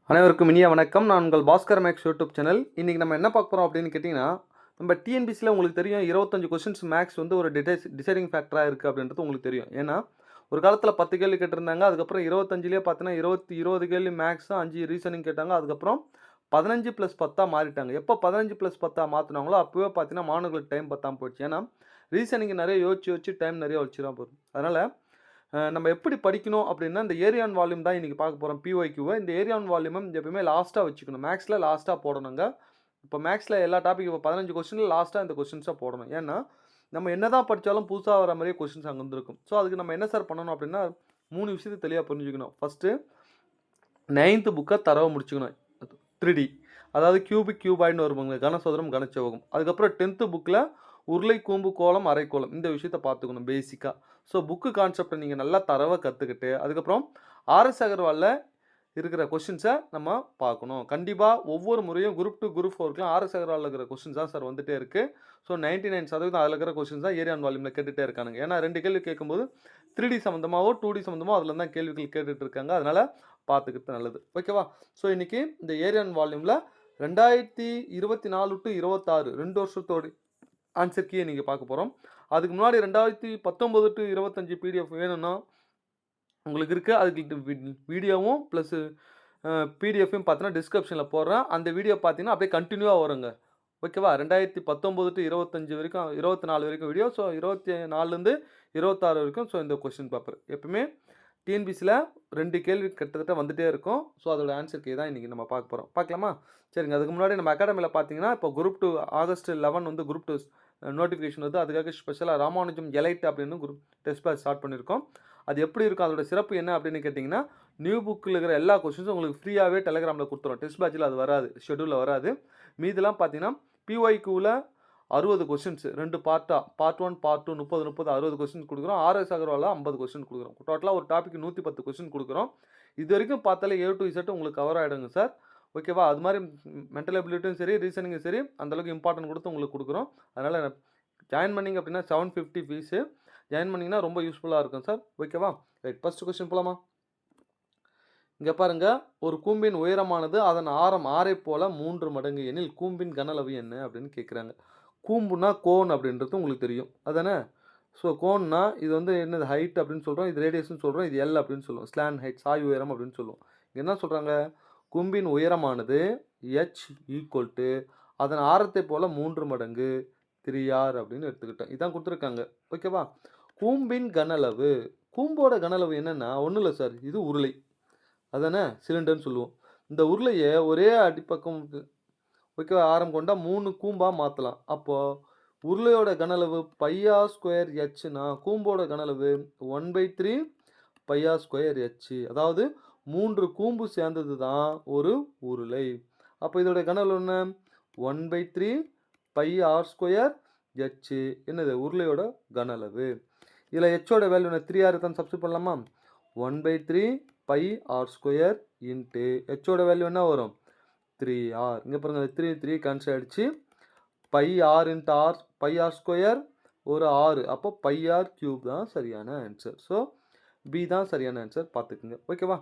அனைவருக்கும் இனிய வணக்கம். நான் உங்கள் பாஸ்கர் மேக்ஸ் யூடியூப் சேனல். இன்றைக்கி நம்ம என்ன பார்க்க போகிறோம் அப்படின்னு கேட்டிங்கன்னா, நம்ம டிஎன்பிசியில் உங்களுக்கு தெரியும் 25 கொஸ்டின்ஸ் மேக்ஸ் வந்து ஒரு டிசைடிங் ஃபேக்டராக இருக்குது அப்படின்றது உங்களுக்கு தெரியும். ஏன்னா ஒரு காலத்தில் 10 கேள்வி கேட்டிருந்தாங்க. அதுக்கப்புறம் 25லேயே பார்த்தீங்கன்னா 20 கேள்வி மேக்ஸு, 5 ரீசனிங் கேட்டாங்க. அதுக்கப்புறம் 15 + 10 மாறிட்டாங்க. எப்போ 15 + 10 மாற்றினாங்களோ அப்போவே பார்த்தீங்கன்னா மாணவர்களுக்கு டைம் பத்தாமல் போயிடுச்சு. ஏன்னா ரீசனிங் நிறைய யோசிச்சு டைம் நிறைய வச்சுதான் போகுது. அதனால் நம்ம எப்படி படிக்கணும் அப்படின்னா, இந்த ஏரியா அண்ட் வால்யூம் தான் இன்றைக்கி பார்க்க போகிறோம் பிஒய்க்யூவை. இந்த ஏரியா அண்ட் வால்யூமும் எப்பவுமே லாஸ்ட்டாக வச்சுக்கணும். மேக்ஸில் லாஸ்ட்டாக போடணுங்க. இப்போ மேக்ஸில் எல்லா டாபிக் இப்போ 15 கொஸ்டினில் லாஸ்ட்டாக இந்த கொஸ்டின்ஸாக போடணும். ஏன்னா நம்ம என்ன தான் படித்தாலும் புதுசாக வர மாதிரியே கொஸ்டின்ஸ் அங்கே வந்துருக்கும். ஸோ அதுக்கு நம்ம என்ன சார் பண்ணணும் அப்படின்னா 3 விஷயத்தை தெளிவாக புரிஞ்சுக்கணும். ஃபஸ்ட்டு 9th புக்கை தரவை முடிச்சுக்கணும். 3D அதாவது கியூபாய்டுன்னு வருவாங்க, கனசதுரம் கனச்செவ்வகம். அதுக்கப்புறம் 10th புக்கில் உருளை, கூம்பு, கோலம், அரைக்கோளம் இந்த விஷயத்தை பார்த்துக்கணும் பேசிக்காக. ஸோ புக்கு கான்செப்டை நீங்கள் நல்லா தரவை கற்றுக்கிட்டு அதுக்கப்புறம் ஆர்எஸ் அகர்வாலில் இருக்கிற கொஷின்ஸை நம்ம பார்க்கணும். கண்டிப்பாக ஒவ்வொரு முறையும் குரூப் 2 குரூப் 4க்குலாம் ஆர்எஸ் அகர்வாலில் இருக்கிற கொஷின்ஸ் தான் சார் வந்துகிட்டே இருக்குது. ஸோ 99% அதில் இருக்கிற கொஷின்ஸ் தான் ஏரியா அண்ட் வால்யூமில் கேட்டுகிட்டே இருக்கானுங்க. ஏன்னா 2 கேள்வி கேட்கும்போது 3D சம்மந்தமாகவோ 2D சம்மந்தமாக அதில் தான் கேள்விகள் கேட்டுட்டு இருக்காங்க. அதனால் பார்த்துக்கிட்டு நல்லது. ஓகேவா? ஸோ இன்றைக்கி இந்த ஏரியா அண்ட் வால்யூமில் 2024 to 26 2 வருஷத்தோடு ஆன்சர் கீயை நீங்கள் பார்க்க போகிறோம். அதுக்கு முன்னாடி 2019 to 25 பிடிஎஃப் வேணும்னா உங்களுக்கு இருக்குது. அதுக்கு வீடியோவும் ப்ளஸ் பிடிஎஃபையும் பார்த்தீங்கன்னா டிஸ்கிரிப்ஷனில் போடுறேன். அந்த வீடியோ பார்த்தீங்கன்னா அப்படியே கண்டினியூவாக வருங்க. ஓகேவா? 2019 to 25 வரைக்கும் 24 வரைக்கும் வீடியோ. ஸோ 24லேருந்து 26 வரைக்கும். ஸோ இந்த கொஸ்டின் பேப்பர் எப்பவுமே டிஎன்பிசியில் 2 கேள்வி கிட்டத்தட்ட வந்துகிட்டே இருக்கும். ஸோ அதோட ஆன்சர் கீ தான் இன்றைக்கி நம்ம பார்க்க போகிறோம். பார்க்கலாமா? சரிங்க. அதுக்கு முன்னாடி நம்ம அகாடமியில் பார்த்தீங்கன்னா இப்போ குரூப் 2 August 11 வந்து குரூப் 2 நோட்டிஃபிகேஷன் வந்து அதுக்காக ஸ்பெஷலாக ராமானுஜம் எலைட் அப்படின்னு குரூப் டெஸ்ட் பேட்ச் ஸ்டார்ட் பண்ணியிருக்கோம். அது எப்படி இருக்கும், அதோட சிறப்பு என்ன அப்படின்னு கேட்டிங்கன்னா, நியூ புக்கில் இருக்கிற எல்லா கொஸ்டின்ஸும் உங்களுக்கு ஃப்ரீயாகவே டெலிகிராமில் கொடுத்துரும். டெஸ்ட் பேட்சில் அது வராது, ஷெடியூலில் வராது. மீதெல்லாம் பார்த்தீங்கன்னா பிஒய்க்யூவில் 60 கொஸ்டின்ஸ் 2 பார்ட்டாக, பார்ட் 1 பார்ட் 2 30 60 கொஸ்டின்ஸ் கொடுக்குறோம். ஆர்எஸ் அகர்வாலில் 50 கொஸ்டின் கொடுக்குறோம். டோட்டலாக ஒரு டாபிக் 110 கொஸ்டின் கொடுக்குறோம். இது வரைக்கும் பார்த்தாலே A to Z உங்களுக்கு கவர் ஆகிடுங்க சார். ஓகேவா? அது மாதிரி மென்டல் எபிலிட்டியும் சரி, ரீசனிங்கும் சரி அந்தளவுக்கு இம்பார்ட்டன்ட் கொடுத்து உங்களுக்கு கொடுக்குறோம். அதனால் ஜாயின் பண்ணிங்க அப்படின்னா 750 ஃபீஸு. ஜாயின் பண்ணிங்கன்னா ரொம்ப யூஸ்ஃபுல்லாக இருக்கும் சார். ஓகேவா? ரைட், ஃபஸ்ட்டு கொஸ்டின் போகலாமா? இங்கே பாருங்கள், ஒரு கூம்பின் உயரமானது அதன் ஆரம் 6 போல் 3 மடங்கு எனில் கூம்பின் கனளவு என்ன அப்படின்னு கேட்குறாங்க. கூம்புனா கோன் அப்படின்றது உங்களுக்கு தெரியும் அதானே? ஸோ கோன்னா இது வந்து என்னது ஹைட் அப்படின்னு சொல்கிறோம், இது ரேடியஸ்ன்னு சொல்கிறோம், இது எல் அப்படின்னு சொல்லுவோம், ஸ்லான் ஹைட் சாய் உயரம் அப்படின்னு சொல்லுவோம். என்ன சொல்கிறாங்க? கூம்பின் உயரமானது h ஈக்குவல் அதன் ஆரத்தை போல் 3 மடங்கு 3r அப்படின்னு எடுத்துக்கிட்டோம். இதான் கொடுத்துருக்காங்க. ஓகேவா? கூம்பின் கனளவு, கூம்போட கனளவு என்னென்னா ஒன்றும் இல்லை சார், இது உருளை அதானே, சிலிண்டர்னு சொல்லுவோம். இந்த உருளையை ஒரே அடிப்பக்கம் ஓகேவா ஆரம் கொண்டா 3 கூம்பாக மாற்றலாம். அப்போது உருளையோட கனளவு πr² hனா கூம்போட கனளவு 1/3 πr² h. அதாவது 3 கூம்பு சேர்ந்தது தான் ஒரு உருளை. அப்போ இதோட கனளவு என்ன? 1/3 πr² h. என்னது? உருளையோட கனளவு. இதில் ஹெச்சோட வேல்யூ என்ன? 3r தான் சப்ஸ்டிட் பண்ணலாமா? 1/3 πr² இன்ட்டு ஹெச்சோட வேல்யூ என்ன வரும்? 3r. இங்கே பாருங்கள், 3 கேன்சல் ஆகிடுச்சு. πr இன்ட்டு ஆர், πr² ஒரு 6, அப்போ πr³ தான் சரியான ஆன்சர். ஸோ பி தான் சரியான ஆன்சர், பார்த்துக்குங்க. ஓகேவா?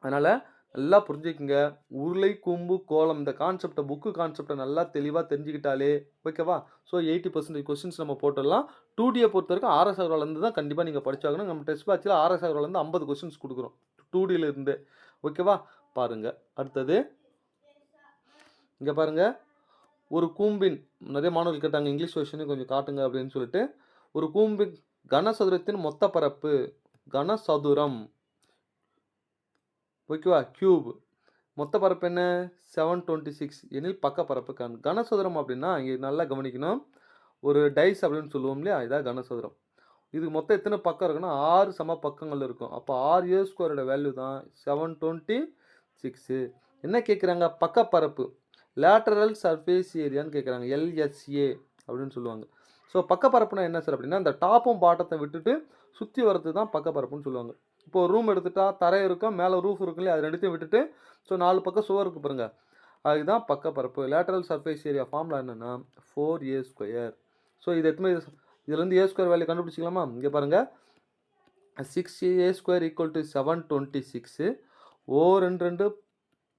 அதனால் நல்லா புரிஞ்சுக்குங்க. உருளை, கூம்பு, கோலம் இந்த கான்செப்டை புக்கு கான்செப்டை நல்லா தெளிவாக தெரிஞ்சுக்கிட்டாலே ஓகேவா? ஸோ 80% கொஸ்டின்ஸ் நம்ம போட்டுடலாம். 2Dயை பொறுத்த வரைக்கும் ஆர்எஸ் அகர்வாலேருந்து தான் கண்டிப்பாக நீங்கள் படிச்சாகணும். நம்ம டெஸ்ட் பேட்சில் ஆர்எஸ் அகர்வாலேருந்து 50 கொஸ்டின்ஸ் கொடுக்குறோம் 2Dயிலேருந்து. ஓகேவா? பாருங்கள். அடுத்தது இங்கே பாருங்கள், ஒரு கூம்பின் நிறைய மாணவர்கள் கேட்டாங்க இங்கிலீஷ் வெர்ஷனையும் கொஞ்சம் காட்டுங்க அப்படின்னு சொல்லிட்டு. ஒரு கூம்பின் கனசதுரத்தின் மொத்த பரப்பு, கனசதுரம் ஓகேவா, கியூப் மொத்த பரப்பு என்ன? 726 எனில் பக்க பரப்பு கனசதுரம் அப்படின்னா இங்கே நல்லா கவனிக்கணும். ஒரு டைஸ் அப்படின்னு சொல்லுவோம் இல்லையா, இதான் கனசதுரம். இதுக்கு மொத்தம் எத்தனை பக்கம் இருக்குன்னா 6 சம பக்கங்கள் இருக்கும். அப்போ r² வேல்யூ தான் 726. என்ன கேட்குறாங்க? பக்கப்பரப்பு, லேட்டரல் சர்ஃபேஸ் ஏரியான்னு கேட்குறாங்க, LSA அப்படின்னு சொல்லுவாங்க. ஸோ பக்கப்பரப்புனா என்ன சார் அப்படின்னா, இந்த டாப்பும் பாட்டத்தை விட்டுட்டு சுற்றி வரது தான் பக்கப்பரப்புன்னு சொல்லுவாங்க. இப்போது ரூம் எடுத்துட்டா தரை இருக்கும், மேலே ரூஃப் இருக்கும் இல்லையா, அது ரெண்டுத்தையும் விட்டுட்டு ஸோ 4 பக்கம் சுவர் இருக்குது பாருங்கள், அதுதான் பக்கப்பரப்பு. லேட்டரல் சர்ஃபேஸ் ஏரியா ஃபார்முலா என்னென்னா 4a². ஸோ இது எத்தனை இதுலேருந்து a² வேல்யூ கண்டுபிடிச்சிக்கலாமா? இங்கே பாருங்கள், 6a² = 726. O 2 2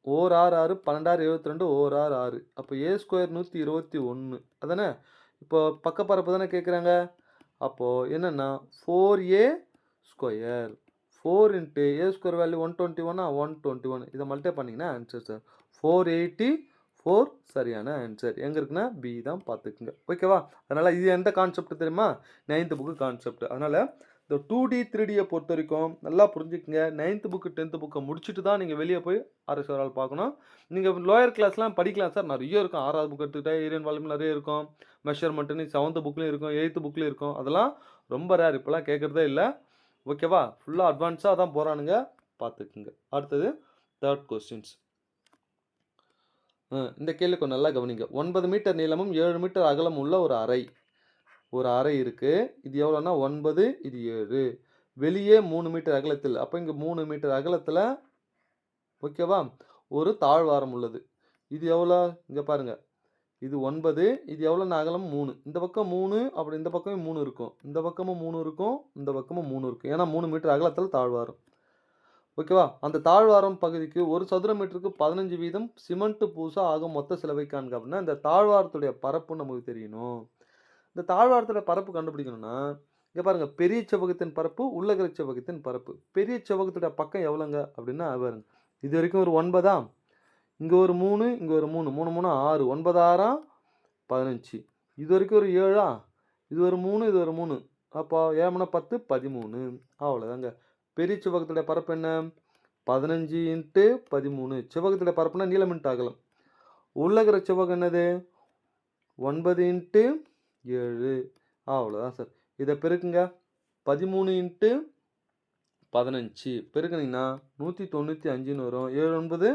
ஓர் 6 6 12 72 ஓர் 6 6 அப்போ ஏ ஸ்கொயர் 121 அதானே? இப்போ பக்கப்பரப்பு தானே கேட்குறாங்க. அப்போது என்னென்னா 4a ஸ்கொயர் 4 இன்ட்டு ஏ ஸ்கொயர் வேல்யூ 121 121 இதை மல்டிப்ளை பண்ணிங்கன்னா ஆன்சர் சார் 484 சரியான ஆன்சர். எங்கே இருக்குன்னா பி தான் பார்த்துக்குங்க. ஓகேவா? அதனால் இது எந்த கான்செப்ட் தெரியுமா? 9th book concept. அதனால் இந்த 2D 3Dயை பொறுத்த வரைக்கும் நல்லா புரிஞ்சுக்குங்க. 9th புக்கு 10th புக்கை முடிச்சுட்டு தான் நீங்கள் வெளியே போய் ஆர்எஸ்ஆரால் பார்க்கணும். நீங்கள் லோயர் கிளாஸ்லாம் படிக்கலாம் சார், நிறைய இருக்கும். 6வது புக் எடுத்துக்கிட்டா ஏரியன் வால்யூம் நிறைய இருக்கும். மெஷர்மெண்ட்டுன்னு 7th புக்லேயும் இருக்கும், 8th புக்லேயும் இருக்கும். அதெல்லாம் ரொம்ப ரேர், இப்போலாம் கேட்குறதே இல்லை. ஓகேவா? ஃபுல்லாக அட்வான்ஸாக தான் போகிறானுங்க, பார்த்துக்குங்க. அடுத்தது 3rd கொஸ்டின்ஸ். இந்த கேள்வி கொஞ்சம் நல்லா கவனிங்க. 9 மீட்டர் நீளமும் 7 மீட்டர் அகலம் உள்ள ஒரு அறை இருக்குது. இது எவ்வளோன்னா 9, இது 7. வெளியே 3 மீட்டர் அகலத்தில், அப்போ இங்கே 3 மீட்டர் அகலத்தில் ஓகேவா ஒரு தாழ்வாரம் உள்ளது. இது எவ்வளோ? இங்கே பாருங்கள், இது 9, இது எவ்வளோன்னு அகலம் 3. இந்த பக்கம் 3, அப்படி இந்த பக்கமும் 3 இருக்கும், இந்த பக்கமும் 3 இருக்கும், இந்த பக்கமும் 3 இருக்கும். ஏன்னா 3 மீட்டர் அகலத்தில் தாழ்வாரம். ஓகேவா? அந்த தாழ்வாரம் பகுதிக்கு ஒரு சதுர மீட்டருக்கு 15 வீதம் சிமெண்ட் பூச ஆகும் மொத்த செலவை காண்க அப்படின்னா இந்த தாழ்வாரத்துடைய பரப்பு நமக்கு தெரியணும். இந்த தாழ்வாரத்துடைய பரப்பு கண்டுபிடிக்கணும்னா இங்கே பாருங்கள், பெரிய செவ்வகத்தின் பரப்பு உள்ளகர செவ்வகத்தின் பரப்பு. பெரிய செவ்வகத்துடைய பக்கம் எவ்வளோங்க அப்படின்னா பாருங்க, இது வரைக்கும் ஒரு 9, இங்கே ஒரு 3, இங்கே ஒரு 3, 3 3 6, 9 6 15, இது வரைக்கும் ஒரு 7, இது ஒரு 3, இது ஒரு 3, அப்போ 7 10 13. அவ்வளோதாங்க. பெரிய செவ்வகத்துடைய பரப்பு என்ன? 15 இன்ட்டு 13. செவ்வகத்துடைய பரப்புனா நீளம் இன்ட்டு அகலம். உள்ளகர செவ்வகம் என்னது? 9 இன்ட்டு 7. அவ்வளோதான் சார். இதை பெருக்குங்க. 13 இன்ட்டு 15 பெருக்குனீங்கன்னா 195ன்னு வரும். 7 9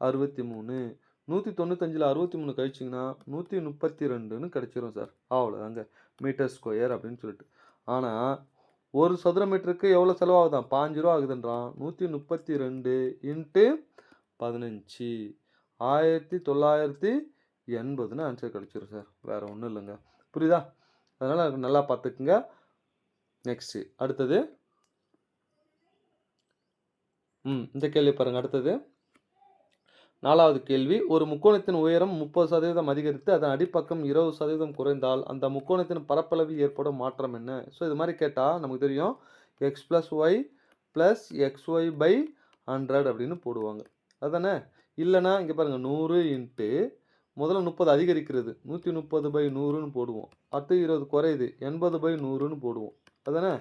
63. 195ல் 63 கழிச்சிங்கன்னா 132ன்னு கிடச்சிரும் சார். அவ்வளோதாங்க மீட்டர் ஸ்கொயர் அப்படின்னு சொல்லிட்டு. ஆனால் ஒரு சதுர மீட்டருக்கு எவ்வளோ செலவாகுதான்? 5 ரூபா ஆகுதுன்றான். 132 இன்ட்டு 15 1980ன்னு ஆன்சர் கிடச்சிரும் சார். வேறு ஒன்றும் இல்லைங்க. புரியுதா? அதனால் நல்லா பார்த்துக்குங்க. நெக்ஸ்ட்டு அடுத்தது இந்த கேள்வி பாருங்கள். அடுத்தது 4வது கேள்வி. ஒரு முக்கோணத்தின் உயரம் 30% அதிகரித்து அதன் அடிப்பக்கம் 20% குறைந்தால் அந்த முக்கோணத்தின் பரப்பளவில் ஏற்படும் மாற்றம் என்ன? ஸோ இது மாதிரி கேட்டால் நமக்கு தெரியும், X plus Y plus X Y by 100 அப்படின்னு போடுவாங்க. அதானே? இல்லைனா இங்கே பாருங்கள், 100 இன்ட்டு முதல்ல 30 அதிகரிக்கிறது 130/100ன்னு போடுவோம். அடுத்து 20 குறையுது 80/100ன்னு போடுவோம். அதானே?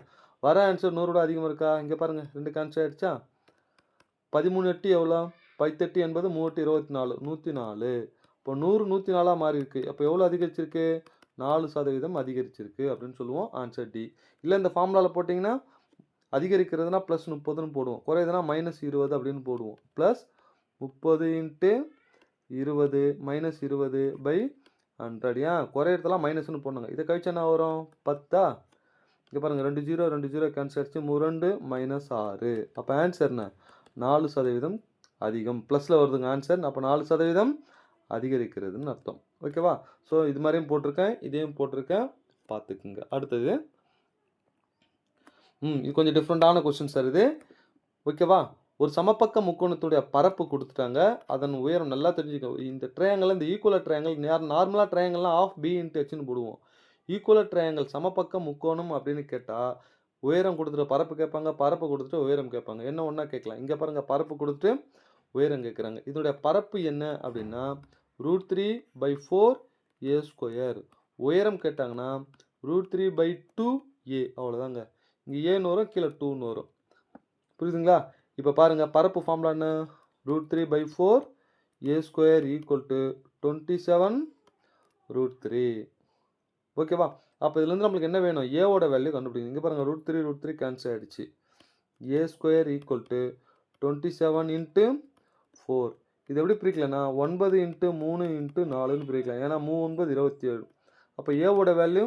வர ஆன்சர் 100 அதிகமாக இருக்கா? இங்கே பாருங்கள், 2 கேன்சல் ஆகிடுச்சா? 13 8 எவ்வளோ? 18 80 3 24 104. இப்போ 100 104 மாறி இருக்கு. அப்போ எவ்வளோ அதிகரிச்சிருக்கு? 4% அதிகரிச்சிருக்கு அப்படின்னு சொல்லுவோம். Answer D. இல்லை இந்த ஃபார்முலாவில் போட்டிங்கன்னா அதிகரிக்கிறதுனா ப்ளஸ் 30ன்னு போடுவோம், குறையுதுன்னா -20 அப்படின்னு போடுவோம். Plus 30 into 20 -20/100. ஏன் குறையிறதெல்லாம் மைனஸ்ன்னு போடணுங்க. இதை கழிச்சு என்ன வரும்? 10. இங்கே பாருங்கள், 2 0 2 0 கேன்சல் ஆகிடுச்சு. 2 -6. அப்போ ஆன்சர் என்ன? 4% அதிகம். ப்ளஸில் வருதுங்க ஆன்சர். அப்போ 4% அதிகரிக்கிறதுன்னு அர்த்தம். ஓகேவா? ஸோ இது மாதிரியும் போட்டிருக்கேன், இதையும் போட்டிருக்கேன், பார்த்துக்குங்க. அடுத்தது இது கொஞ்சம் டிஃப்ரெண்ட்டான கொஸ்டின் சார் இது. ஓகேவா? ஒரு சமபக்க முக்கோணத்துடைய பரப்பு கொடுத்துட்டாங்க, அதன் உயரம் நல்லா தெரிஞ்சுக்க. இந்த ட்ரையாங்கிள், இந்த ஈக்குவலர் ட்ரையாங்கிள் நார்மலாக ட்ரையாங்கிள்லாம் ஆஃப் பி இன்ட்டு ஹெச்னு போடுவோம். ஈக்குவலர் ட்ரையாங்கிள் சமபக்க முக்கோணம் அப்படின்னு கேட்டால் உயரம் கொடுத்துட்டு பரப்பு கேட்பாங்க, பரப்பு கொடுத்துட்டு உயரம் கேட்பாங்க. என்ன ஒன்றா கேட்கலாம். இங்கே பாருங்கள், பரப்பு கொடுத்துட்டு உயரம் கேட்குறாங்க. இதனுடைய பரப்பு என்ன அப்படின்னா √3/4 a ஸ்கொயர். உயரம் கேட்டாங்கன்னா √3/2a. அவ்வளோதாங்க. இங்கே ஏன்னு வரும், கீழே 2ன்னு வரும். புரியுதுங்களா? இப்போ பாருங்கள், பரப்பு ஃபார்முலா என்ன? √3/4 a ஸ்கொயர் ஈக்குவல் டு 27√3. ஓகேவா? அப்போ இதுலேருந்து நம்மளுக்கு என்ன வேணும்? ஏவோட வேல்யூ கண்டுபிடிக்கணும். இங்கே பாருங்கள், √3 கேன்சல் ஆகிடுச்சு. a square equal to 27 into 4. இது எப்படி பிரிக்கலன்னா 9 இன்ட்டு 3 இன்ட்டு 4ன்னு பிரிக்கலாம். ஏன்னா 3 9 27. அப்போ ஏவோட வேல்யூ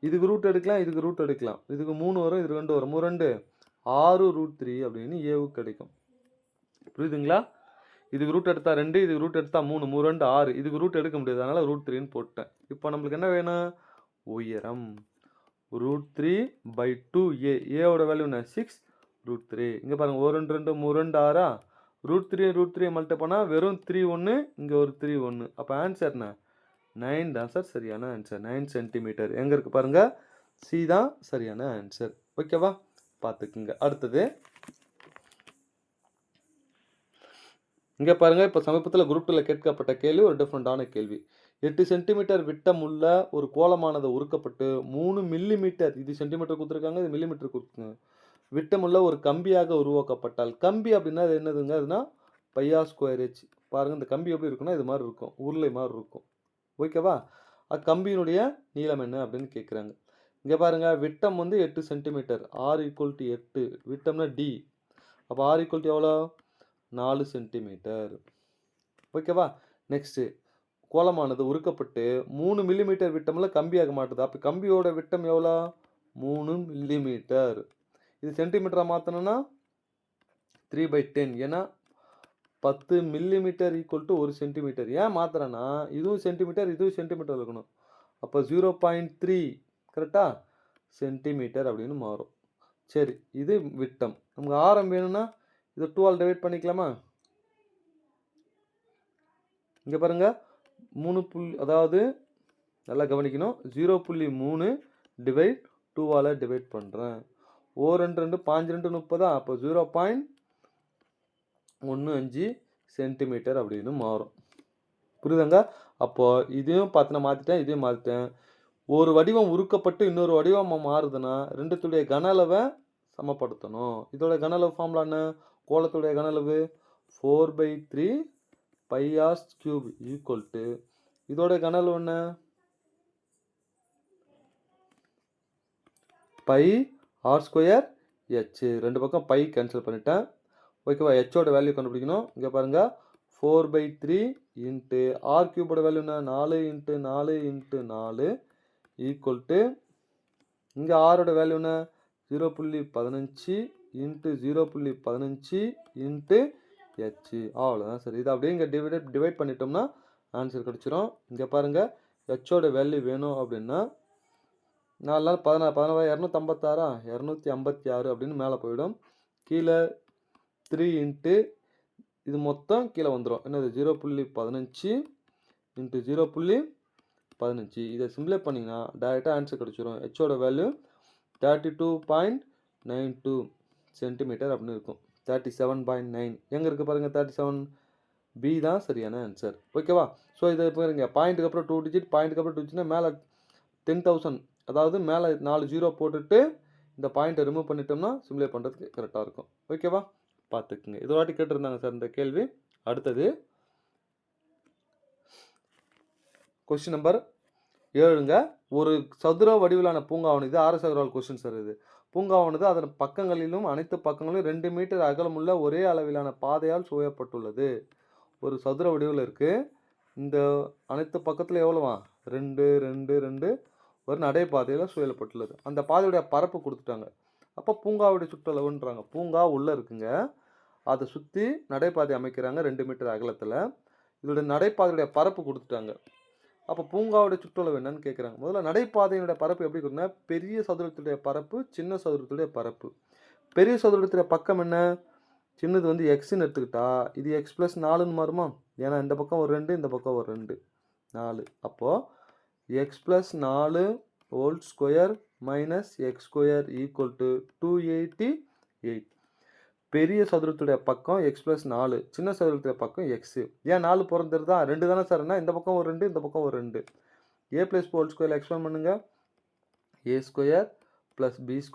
இதுக்கு ரூட் எடுக்கலாம், இதுக்கு ரூட் எடுக்கலாம். இதுக்கு 3 வரும், இது 2 வரும். 3 2 6√3 அப்படின்னு ஏவுக்கு கிடைக்கும். புரியுதுங்களா? இதுக்கு ரூட் எடுத்தால் 2, இதுக்கு ரூட் எடுத்தால் 3, 3 2 6. இதுக்கு ரூட் எடுக்க முடியாது, அதனால் √3ன்னு போட்டேன். இப்போ நம்மளுக்கு என்ன வேணும்? உயரம் √3/2a. ஏவோட வேல்யூ என்ன? 6√3. இங்கே பாருங்கள், 1 2 2 3 2 6 √3 மல்டிப்ளை பண்ணால் வெறும் 3 1 இங்கே ஒரு 3 1. அப்போ ஆன்சர் என்ன? 9 தான் சார் சரியான ஆன்சர். 9 சென்டிமீட்டர் எங்கே இருக்குது பாருங்கள். சி தான் சரியான ஆன்சர். ஓகேவா, பார்த்துக்குங்க. அடுத்தது இங்கே பாருங்கள். இப்போ சமீபத்தில் குரூப் 2ல கேட்கப்பட்ட கேள்வி ஒரு டிஃப்ரெண்டான கேள்வி. 8 சென்டிமீட்டர் விட்டம் உள்ள ஒரு கோலமானது உருக்கப்பட்டு 3 மில்லிமீட்டர், இது சென்டிமீட்டர் கொடுத்துருக்காங்க, இது மில்லிமீட்டர் கொடுத்துருக்காங்க, விட்டமுள்ள ஒரு கம்பியாக உருவாக்கப்பட்டால், கம்பி அப்படின்னா அது என்னதுங்க? அதுனா πr²h. பாருங்கள், இந்த கம்பி எப்படி இருக்குன்னா இது மாதிரி இருக்கும், உருளை மாதிரி இருக்கும். ஓகேவா, கம்பியினுடைய நீளம் என்ன அப்படின்னு கேட்குறாங்க. இங்கே பாருங்கள், விட்டம் வந்து 8 சென்டிமீட்டர், r = 8, விட்டம்னா d, அப்போ r = எவ்வளோ? 4 சென்டிமீட்டர். ஓகேவா, நெக்ஸ்ட்டு கோலமானது உருக்கப்பட்டு 3 மில்லிமீட்டர் விட்டமுள்ள கம்பியாக மாட்டுது. அப்போ கம்பியோட விட்டம் எவ்வளோ? 3 மில்லிமீட்டர். இது சென்டிமீட்டராக மாற்றணும்னா 3/10, ஏன்னா 10 மில்லிமீட்டர் = 1 சென்டிமீட்டர். ஏன் மாற்றுறேன்னா இதுவும் சென்டிமீட்டர் இதுவும் சென்டிமீட்டர் இருக்கணும். அப்போ 0.3 கரெக்டாக சென்டிமீட்டர் அப்படின்னு மாறும். சரி, இது விட்டம். நமக்கு ஆரம் வேணும்னா இதை 2ஆல் டிவைட் பண்ணிக்கலாமா? இங்கே பாருங்கள், 3 அதாவது நல்லா கவனிக்கணும், 0.3 டிவைட் 2ஆல் டிவைட் பண்ணுறேன். 2 2 5 2 30, அப்போ 0.15 சென்டிமீட்டர் அப்படின்னு மாறும். புரியுதுங்க? அப்போது இதையும் பார்த்து நான் மாற்றிட்டேன், இதையும் மாற்றிட்டேன். ஒரு வடிவம் உருக்கப்பட்டு இன்னொரு வடிவம் மாறுதுன்னா ரெண்டுத்துடைய கன அளவை சமப்படுத்தணும். இதோட கன அளவு ஃபார்முலா என்ன? கோலத்துடைய கன அளவு 4/3 πr³ இதோட கன அளவு என்ன? πr²h. ரெண்டு பக்கம் பை கேன்சல் பண்ணிட்டேன். ஓகேவா, ஹெச்சோட வேல்யூ கண்டுபிடிக்கணும். இங்கே பாருங்கள், 4/3 × r³ வேல்யூ என்ன? 4 × 4 × 4 ஈக்குவல் இங்கே ஆரோட வேல்யூ என்ன? 0.15 × 0.15 × h. அவ்வளோதான் சார். இது அப்படியே இங்கே டிவைட் பண்ணிட்டோம்னா ஆன்சர் கிடச்சிரும். இங்கே பாருங்கள், ஹெச்சோட வேல்யூ வேணும் அப்படின்னா 4 நாள் 16 16 256 256 அப்படின்னு மேலே போயிடும். கீழே 3 × இது மொத்தம் கீழே வந்துடும். என்னது? 0.15 × 0.15. இதை சிம்பிளை பண்ணிங்கன்னா டைரெக்டாக ஆன்சர் கிடச்சிரும். ஹெச்சோட வேல்யூ 32.92 சென்டிமீட்டர் அப்படின்னு இருக்கும். 37.9 எங்கே இருக்குது பாருங்கள், 37. பி தான் சரியான ஆன்சர். ஓகேவா, ஸோ இதை பாருங்க, பாயிண்ட்டுக்கு அப்புறம் 2 டிஜிட், பாயிண்ட்டுக்கு அப்புறம் 2 டிஜிட்னா மேலே 10,000, அதாவது மேலே 4 0 போட்டுட்டு இந்த பாயிண்ட்டை ரிமூவ் பண்ணிட்டோம்னா சிம்ப்ளை பண்ணுறதுக்கு கரெக்டாக இருக்கும். ஓகேவா, பார்த்துக்குங்க. இது வாட்டி கேட்டிருந்தாங்க சார் இந்த கேள்வி. அடுத்தது கொஸ்டின் நம்பர் 7ங்க. ஒரு சதுர வடிவிலான பூங்காவனது, இது 6 அகர்வால் கொஸ்டின் சார். இது பூங்காவனது அதன் பக்கங்களிலும் அனைத்து பக்கங்களிலும் 2 மீட்டர் அகலமுள்ள ஒரே அளவிலான பாதையால் சூழப்பட்டுள்ளது. ஒரு சதுர வடிவில் இருக்குது. இந்த அனைத்து பக்கத்தில் எவ்வளோவா? 2 2 2 ஒரு நடைபாதையில் சூழப்பட்டுள்ளது. அந்த பாதையுடைய பரப்பு கொடுத்துட்டாங்க. அப்போ பூங்காவுடைய சுற்றளவுன்றாங்க. பூங்கா உள்ளே இருக்குங்க, அதை சுற்றி நடைபாதை அமைக்கிறாங்க 2 மீட்டர் அகலத்தில். இதோட நடைபாதையுடைய பரப்பு கொடுத்துட்டாங்க. அப்போ பூங்காவுடைய சுற்றளவு என்னன்னு கேட்குறாங்க. முதல்ல நடைபாதையினுடைய பரப்பு எப்படி இருக்குன்னா, பெரிய சதுரத்துடைய பரப்பு சின்ன சதுரத்துடைய பரப்பு. பெரிய சதுரத்துடைய பக்கம் என்ன? சின்னது வந்து எக்ஸ்ன்னு எடுத்துக்கிட்டா இது x+4ன்னு மாறுமா? ஏன்னா இந்த பக்கம் ஒரு 2, இந்த பக்கம் ஒரு 2, 4. அப்போது x+4 whole square minus x² = 288. பெரிய சதுரத்துடைய பக்கம் x+4, சின்ன சதுரத்துடைய பக்கம் x. ஏன் 4 பிறந்துருதா? 2 தானே சார்னா இந்த பக்கம் ஒரு 2, இந்த பக்கம் ஒரு 2. a + b whole square expand பண்ணுங்க. a² + b² +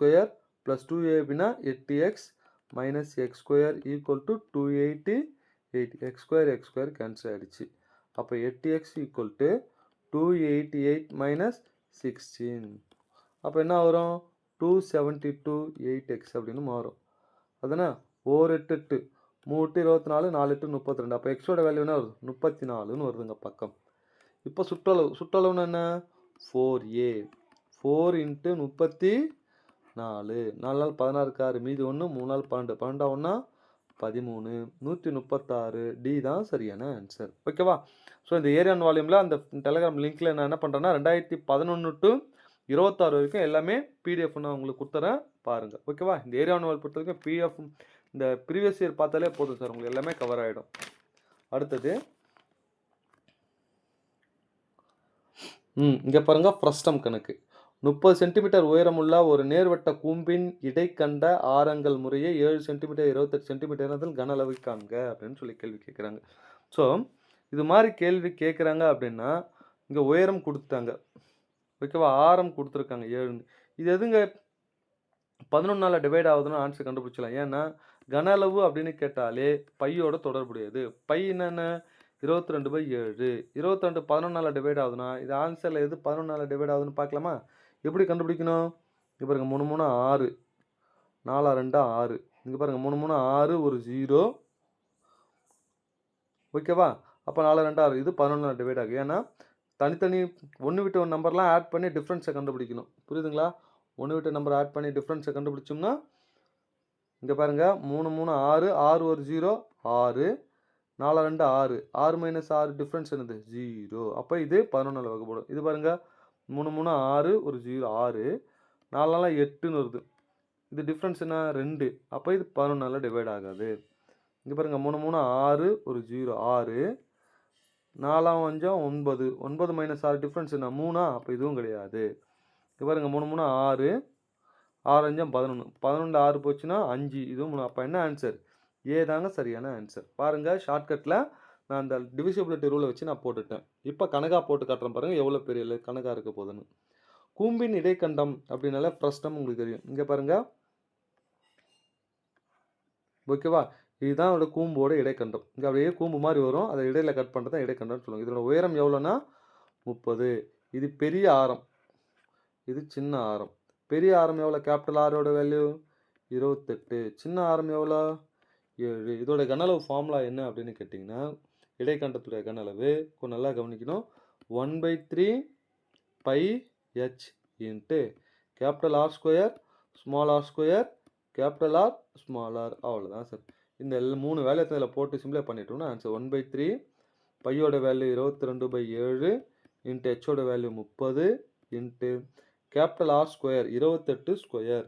2a அப்படின்னா 8x minus x² = 288. x² cancel ஆகிடுச்சு. அப்போ 8x = 288 மைனஸ் 16. அப்போ என்ன வரும்? 272 8x அப்படின்னு மாறும். அதுனா 4 8 8 3 8 24 4 8 32. அப்போ எக்ஸோட வேல்யூ என்ன வருது? 34ன்னு வருதுங்க பக்கம். இப்போ சுற்றளவுன்னு என்ன? 4a. 4 × 34, 4 நாள் 16 மீதி 1 3 நாள் 12 12 1 13 136. டி தான் சரியான ஆன்சர். ஓகேவா, ஸோ இந்த ஏரியா அண்ட் வால்யூமில் அந்த டெலிகிராம் லிங்க்கில் நான் என்ன பண்ணுறேன்னா 2011 to 26 வரைக்கும் எல்லாமே பிடிஎஃப் நான் உங்களுக்கு கொடுத்துறேன் பாருங்கள். ஓகேவா, இந்த ஏரியா அண்ட் வால்யூம் பொறுத்த வரைக்கும் பிடிஎஃப் இந்த ப்ரீவியஸ் இயர் பார்த்தாலே போதும் சார், உங்களுக்கு எல்லாமே கவர் ஆகிடும். அடுத்தது இங்கே பாருங்கள், ஃப்ரஸ்டம் கணக்கு. 30 சென்டிமீட்டர் உயரமுள்ள ஒரு நேர்வட்ட கூம்பின் இடைக்கண்ட ஆரங்கள் முறையே 7 சென்டிமீட்டர் 28 சென்டிமீட்டர் கன அளவு காண்க அப்படின்னு சொல்லி கேள்வி கேட்குறாங்க. ஸோ இது மாதிரி கேள்வி கேட்குறாங்க அப்படின்னா இங்கே உயரம் கொடுத்துட்டாங்க, ஓகேவா, ஆரம் கொடுத்துருக்காங்க 7. இது எதுங்க 11 டிவைட் ஆகுதுன்னு ஆன்சர் கண்டுபிடிச்சலாம். ஏன்னா கன அளவு அப்படின்னு கேட்டாலே பையோட தொடர்புடையது. பை என்னென்ன 22/7. 22 11 டிவைட் ஆகுதுன்னா இது ஆன்சரில் எது 11 டிவைட் ஆகுதுன்னு பார்க்கலாமா? எப்படி கண்டுபிடிக்கணும்? இங்கே பாருங்கள் 3 3 6, 4 2 6. இங்கே பாருங்கள் 3 3 6 ஒரு 0, ஓகேவா? அப்போ 4 2 6 இது 11 டிவைட் ஆகும். ஏன்னா தனித்தனி ஒன்று விட்டு ஒரு நம்பர்லாம் ஆட் பண்ணி டிஃப்ரென்ஸை கண்டுபிடிக்கணும், புரியுதுங்களா? ஒன்று விட்டு நம்பர் ஆட் பண்ணி டிஃப்ரென்ஸை கண்டுபிடிச்சோம்னா இங்கே பாருங்கள் 3 3 6, 6 ஒரு 0 6, 4 2 6, 6 - 6 டிஃப்ரென்ஸ் என்னது 0. அப்போ இது 11 வகுப்படும். இது பாருங்கள் 3 3 6 ஒரு 0 6, 4 4 8ன்னு வருது. இது டிஃப்ரென்ஸ் என்ன 2. அப்போ இது 11 டிவைட் ஆகாது. இங்கே பாருங்கள் 3 3 6 ஒரு 0 6, 4 5 9, 9 - 6 டிஃப்ரென்ஸ் என்ன 3. அப்போ இதுவும் கிடையாது. இங்கே பாருங்கள் 3 3 6, 6 5 11, 11 6 போச்சுன்னா 5, இதுவும் 3. அப்போ என்ன ஆன்சர்? ஏ தாங்க சரியான ஆன்சர். பாருங்கள், ஷார்ட்கட்டில் நான் அந்த டிவிசிபிலிட்டி ரூலை வச்சு நான் போட்டுட்டேன். இப்போ கணக்காக போட்டு காட்டுறேன் பாருங்கள், எவ்வளோ பெரிய கணக்காக இருக்க போகுதுன்னு. கூம்பின் இடைக்கண்டம் அப்படின்னால ஃப்ரஸ்டம் உங்களுக்கு தெரியும். இங்கே பாருங்கள், ஓகேவா, இதுதான் அதோட கூம்போட இடைக்கண்டம். இங்கே அப்படியே கூம்பு மாதிரி வரும், அதை இடையில கட் பண்ணுறது தான் இடைக்கண்டம்னு சொல்லுவாங்க. இதோட உயரம் எவ்வளோன்னா 30. இது பெரிய ஆரம், இது சின்ன ஆரம். பெரிய ஆரம் எவ்வளோ? கேபிட்டல் ஆரோட வேல்யூ 28. சின்ன ஆரம் எவ்வளோ 7. இதோட கன அளவு ஃபார்முலா என்ன அப்படின்னு கேட்டிங்கன்னா, இடைக்கண்டத்துடைய கன அளவு கொஞ்சம் நல்லா கவனிக்கணும். 1/3 πh into capital R square small R square capital R small R. அவ்வளோதான் சார். இந்த 3 வேல்யூ இதில் போட்டு சிம்பிளை பண்ணிட்டோம்னா ஆன்சர் 1/3 பையோட வேல்யூ 22/7 இன்ட்டு ஹெச்சோட value 30 into capital R square 28 square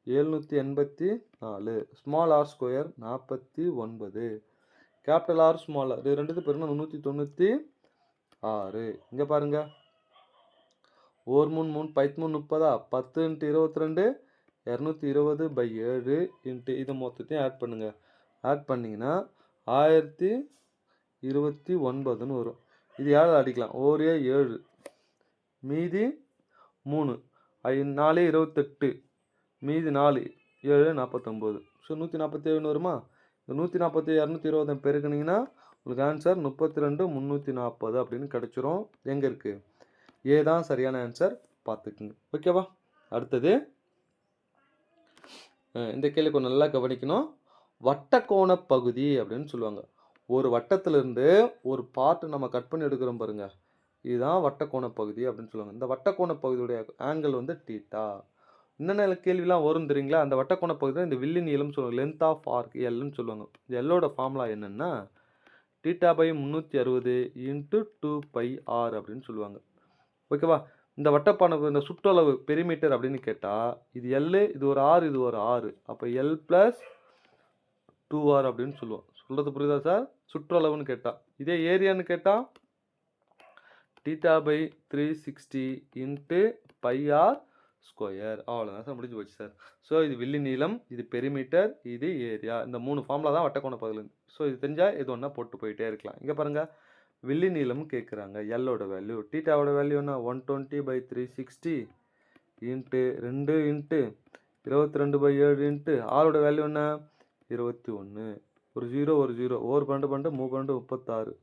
784, small R square 49, capital R small R இது ரெண்டுத்து பேருனா 396. இங்கே பாருங்க 1 3 3 13 30, 10 × 22 220/7 இன்ட்டு இது மொத்தத்தையும் ஆட் பண்ணுங்க. ஆட் பண்ணிங்கன்னா 1029ன்னு வரும். இது யாரும் அடிக்கலாம், ஒரே 7 மீதி 3 4 28 மீதி 4 7 49. ஸோ 147 வருமா? இந்த 147 220 பெருக்குனிங்கன்னா உங்களுக்கு ஆன்சர் 32 340 அப்படின்னு கிடச்சிரும். எங்கே இருக்குது? ஏ தான் சரியான ஆன்சர், பார்த்துக்குங்க. ஓகேவா? அடுத்தது இந்த கேள்வி கொஞ்சம் நல்லா கவனிக்கணும். வட்டக்கோண பகுதி அப்படின்னு சொல்லுவாங்க. ஒரு வட்டத்திலிருந்து ஒரு பார்ட் நம்ம கட் பண்ணி எடுக்கிறோம் பாருங்க, இதுதான் வட்டக்கோண பகுதி அப்படின்னு சொல்லுவாங்க. இந்த வட்டக்கோண பகுதியுடைய ஆங்கிள் வந்து தீட்டா. என்னென்ன கேள்விலாம் வரும் தெரியுங்களா? அந்த வட்டக்கோண பகுதியில் இந்த வில்லி நீளம் சொல்லுவாங்க, லென்த் ஆஃப் ஆர்க் எல்னு சொல்லுவாங்க. இந்த எல்லோட ஃபார்முலா என்னென்னா θ/360 × 2πr அப்படின்னு சொல்லுவாங்க. ஓகேவா? இந்த வட்டப்பான இந்த சுற்றளவு பெரிமீட்டர் அப்படின்னு கேட்டால் இது எல், இது ஒரு ஆர், இது ஒரு ஆறு. அப்போ எல் + 2r அப்படின்னு சொல்லுவோம். சொல்கிறது புரியுதா சார்? சுற்றளவுன்னு கேட்டால். இதே ஏரியான்னு கேட்டால் θ/360 × πr². அவ்வளோதான் சார், முடிஞ்சு போச்சு சார். ஸோ இது வில்லி நீளம், இது பெரிமீட்டர், இது ஏரியா. இந்த 3 ஃபார்முலா தான் வட்டக்கோண பகுதியில். ஸோ இது தெரிஞ்சால் இது ஒன்றா போட்டு போயிட்டே இருக்கலாம். இங்கே பாருங்கள், வில்லி நீளம் கேட்குறாங்க. எல்லோட வேல்யூ, தீட்டாவோட வேல்யூ என்ன 120/360 இன்ட்டு 2 இன்ட்டு 22/7 இன்ட்டு ஆரோட வேல்யூ என்ன 21. ஒரு 0 ஒரு 0 ஒரு 12 12 3 36,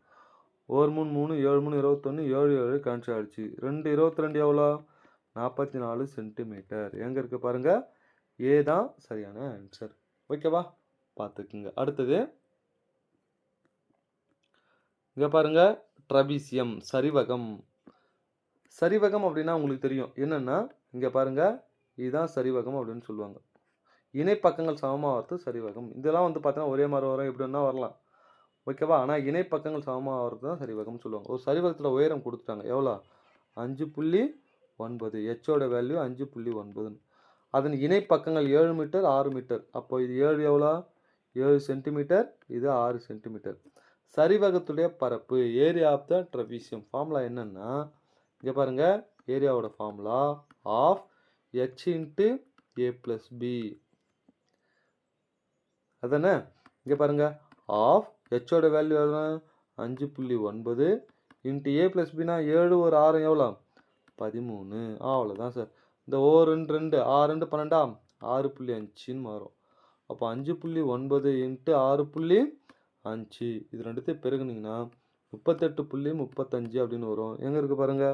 ஒரு 3 3 7 3 21 7 7 கேன்சல் ஆகிடுச்சு. 2 22 எவ்வளோ 44 சென்டிமீட்டர். எங்கே இருக்குது பாருங்கள், ஏ தான் சரியான ஆன்சர். ஓகேவா? பார்த்துக்குங்க. அடுத்தது இங்கே பாருங்கள், ட்ரபீசியம் சரிவகம். சரிவகம் அப்படின்னா உங்களுக்கு தெரியும் என்னென்னா, இங்கே பாருங்கள், இதுதான் சரிவகம் அப்படின்னு சொல்லுவாங்க. இணைப்பக்கங்கள் சமமாக வரது சரிவகம். இதெல்லாம் வந்து பார்த்தீங்கன்னா ஒரே மாதிரி வரும், எப்படி வேணால் வரலாம். ஓகேவா? ஆனால் இணைப்பக்கங்கள் சமமாக வரது தான் சரிவகம்னு சொல்லுவாங்க. ஒரு சரிவகத்தில் உயரம் கொடுத்துட்டாங்க, எவ்வளோ 5.9, ஹெச்சோட வேல்யூ 5.9. அதன் இணைப்பக்கங்கள் 7 மீட்டர் 6 மீட்டர். அப்போ இது 7 எவ்வளோ 7 சென்டிமீட்டர், இது 6 சென்டிமீட்டர். சரிவகத்துடைய பரப்பு area of the trapezium formula என்னன்னா, இங்கே பாருங்க ஏரியாவோட formula half h into a + b. அதானே? இங்கே பாருங்க ஆஃப் ஹெச்சோட வேல்யூ எவ்வளோ? 5.9 இன்ட்டு a + bனா 7 ஒரு 6 எவ்வளோ? 13. அவ்வளோதான் சார். இந்த ஓ 2 2 6 2 12 6.5ன்னு மாறும். அப்போ 5.9 இன்ட்டு 6.5 இது ரெண்டுத்தையும் பெருகுனீங்கன்னா 38.35 அப்படின்னு வரும். எங்கே இருக்குது பாருங்க,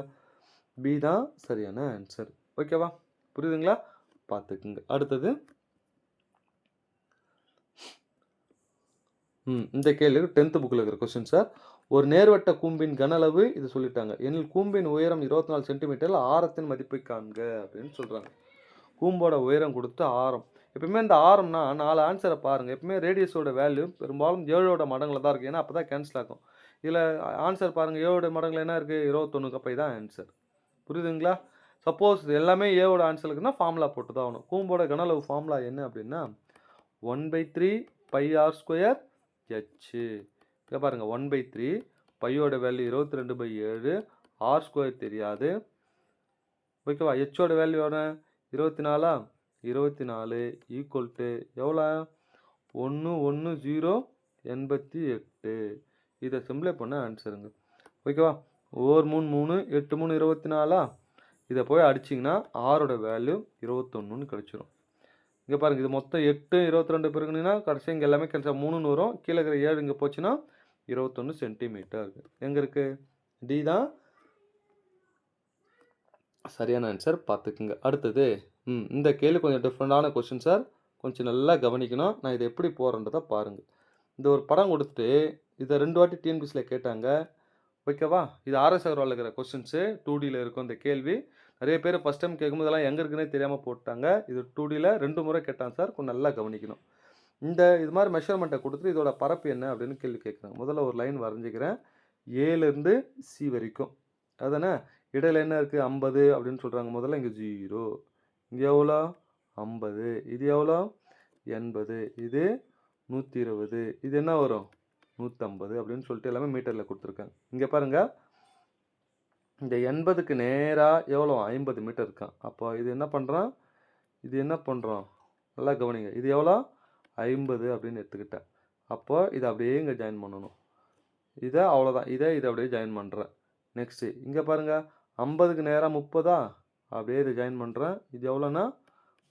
பி தான் சரியான ஆன்சர். ஓகேவா? புரியுதுங்களா? பார்த்துக்குங்க. அடுத்தது இந்த கேள்வி 10th புக்கில் இருக்கிற கொஸ்டின் சார். ஒரு நேர்வட்ட கூம்பின் கன அளவு இது சொல்லிட்டாங்க. எனில் கூம்பின் உயரம் 24 சென்டிமீட்டரில் ஆரத்தின் மதிப்பை காண்க அப்படின்னு சொல்கிறாங்க. கூம்போட உயரம் கொடுத்து ஆரம். எப்பவுமே இந்த ஆரம்னா 4 ஆன்சரை பாருங்கள். எப்பவுமே ரேடியஸோட வேல்யூ பெரும்பாலும் 7ஓட மடங்கில் தான் இருக்குது. ஏன்னா அப்போ தான் கேன்சல் ஆகும். இதில் ஆன்சர் பாருங்கள், 7ஓட மடங்கில் என்ன இருக்குது? 21. அப்போ தான் ஆன்சர். புரியுதுங்களா? சப்போஸ் எல்லாமே ஏவோட ஆன்சர் இருக்குன்னா ஃபார்முலா போட்டு தான் ஆகணும். கூம்போட கன அளவு ஃபார்முலா என்ன அப்படின்னா 1/3 πr² h. இங்கே பாருங்கள் 1/3 பையோட வேல்யூ 22/7 r² தெரியாது. ஓகேவா? ஹெச்சோட வேல்யூ எவ்வளோ? 24 24 ஈக்குவல் டு எவ்வளோ? 11088. இதை சிம்பிளை பண்ண ஆன்சருங்க. ஓகேவா? 1 3 3 8 3 24. இதை போய் அடிச்சிங்கன்னா ஆரோட வேல்யூ 21ன்னு கிடச்சிரும். இங்கே பாருங்கள் இது மொத்தம் 8 22 பிறகுனா கடைசி இங்கே எல்லாமே கிடைச்சா 3ன்னு வரும். கீழே இருக்கிற 7 இங்கே போச்சுன்னா 21 சென்டிமீட்டர் இருக்குது. எங்கே இருக்குது? டி தான் சரியான ஆன்சர். பார்த்துக்குங்க. அடுத்தது இந்த கேள்வி கொஞ்சம் டிஃப்ரெண்டான கொஸ்டின் சார். கொஞ்சம் நல்லா கவனிக்கணும். நான் இதை எப்படி போகிறேன்றதை பாருங்கள். இந்த ஒரு படம் கொடுத்துட்டு இதை 2 வாட்டி டிஎன்பிசியில் கேட்டாங்க. ஓகேவா? இது ஆர்எஸ் அகர்வால் இருக்கிற கொஸ்டின்ஸு 2Dயில் இருக்கும் இந்த கேள்வி. நிறைய பேர் ஃபஸ்ட் டைம் கேட்கும்போது இதெல்லாம் எங்கே இருக்குன்னே தெரியாமல் போட்டாங்க. இது 2Dயில் 2 முறை கேட்டாங்க சார். கொஞ்சம் நல்லா கவனிக்கணும். இது மாதிரி மெஷர்மெண்ட்டை கொடுத்துட்டு இதோட பரப்பு என்ன அப்படின்னு கேள்வி கேட்குறாங்க. முதல்ல ஒரு லைன் வரைஞ்சிக்கிறேன். ஏலேருந்து சி வரைக்கும். அதானே? இடையில என்ன இருக்குது? 50 அப்படின்னு சொல்கிறாங்க. முதல்ல இங்கே 0. இங்கே எவ்வளோ? 50. இது எவ்வளோ? 80. இது 120. இது என்ன வரும்? 150 அப்படின்னு சொல்லிட்டு எல்லாமே மீட்டரில் கொடுத்துருக்காங்க. இங்கே பாருங்கள், இந்த 80க்கு நேராக எவ்வளோ? 50 மீட்டர் இருக்கான். அப்போ இது என்ன பண்ணுறோம்? நல்லா கவனிங்க. இது எவ்வளோ? 50 அப்படின்னு எடுத்துக்கிட்டேன். அப்போ இதை அப்படியே இங்கே ஜாயின் பண்ணணும். இதை அவ்வளோதான். இதை அப்படியே ஜாயின் பண்ணுறேன். நெக்ஸ்ட்டு இங்கே பாருங்கள், 50க்கு நேராக 30. அப்படியே இதை ஜாயின் பண்ணுறேன். இது எவ்வளோன்னா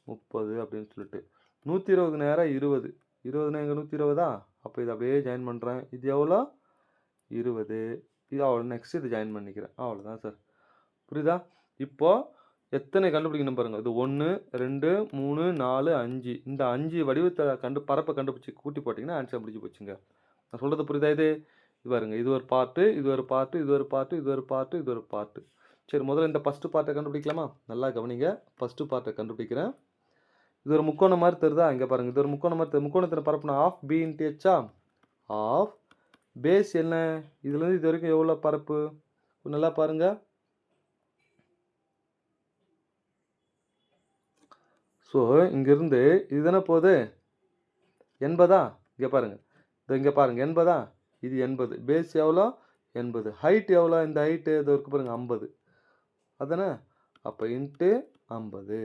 30 அப்படின்னு சொல்லிட்டு 120க்கு நேராக 20. 20னா இங்கே 120. அப்போ இதை அப்படியே ஜாயின் பண்ணுறேன். இது எவ்வளோ? 20. இது அவ்வளோ. நெக்ஸ்ட் இது ஜாயின் பண்ணிக்கிறேன். அவ்வளோதான் சார். புரியுதா? இப்போது எத்தனை கண்டுபிடிக்கணும் பாருங்கள். இது 1 2 3 4 5. இந்த 5 வடிவத்தை பரப்பை கண்டுபிடிச்சி கூட்டி போட்டிங்கன்னா ஆன்சர் முடிஞ்சு போச்சுங்க. நான் சொல்கிறது புரியுதா? இது பாருங்க, இது ஒரு பார்ட்டு, இது ஒரு பார்ட்டு, இது ஒரு பார்ட்டு, இது ஒரு பார்ட்டு, இது ஒரு பார்ட்டு. சரி, முதல்ல இந்த ஃபஸ்ட்டு பார்ட்டை கண்டுபிடிக்கலாமா? நல்லா கவனிங்க. ஃபஸ்ட்டு பார்ட்டை கண்டுபிடிக்கிறேன். இது ஒரு முக்கோணம் மாதிரி தருதா? இங்கே பாருங்கள், இது ஒரு முக்கோணம் மாதிரி தருது. முக்கோணத்தில் பரப்புனா ஆஃப் பி இன்ட்டு ஹெச்சா? ஆஃப் பேஸ் என்ன? இதுலேருந்து இது வரைக்கும் எவ்வளோ பரப்பு? நல்லா பாருங்கள். ஸோ இங்கேருந்து இது தானே போகுது 80. இங்கே பாருங்கள், இங்கே பாருங்கள் 80. இது 80. பேஸ் எவ்வளோ? 80. ஹைட் எவ்வளோ? இந்த ஹைட்டு இது இருக்கு பாருங்கள் 50. அதானே? அப்போ இன்ட்டு 50.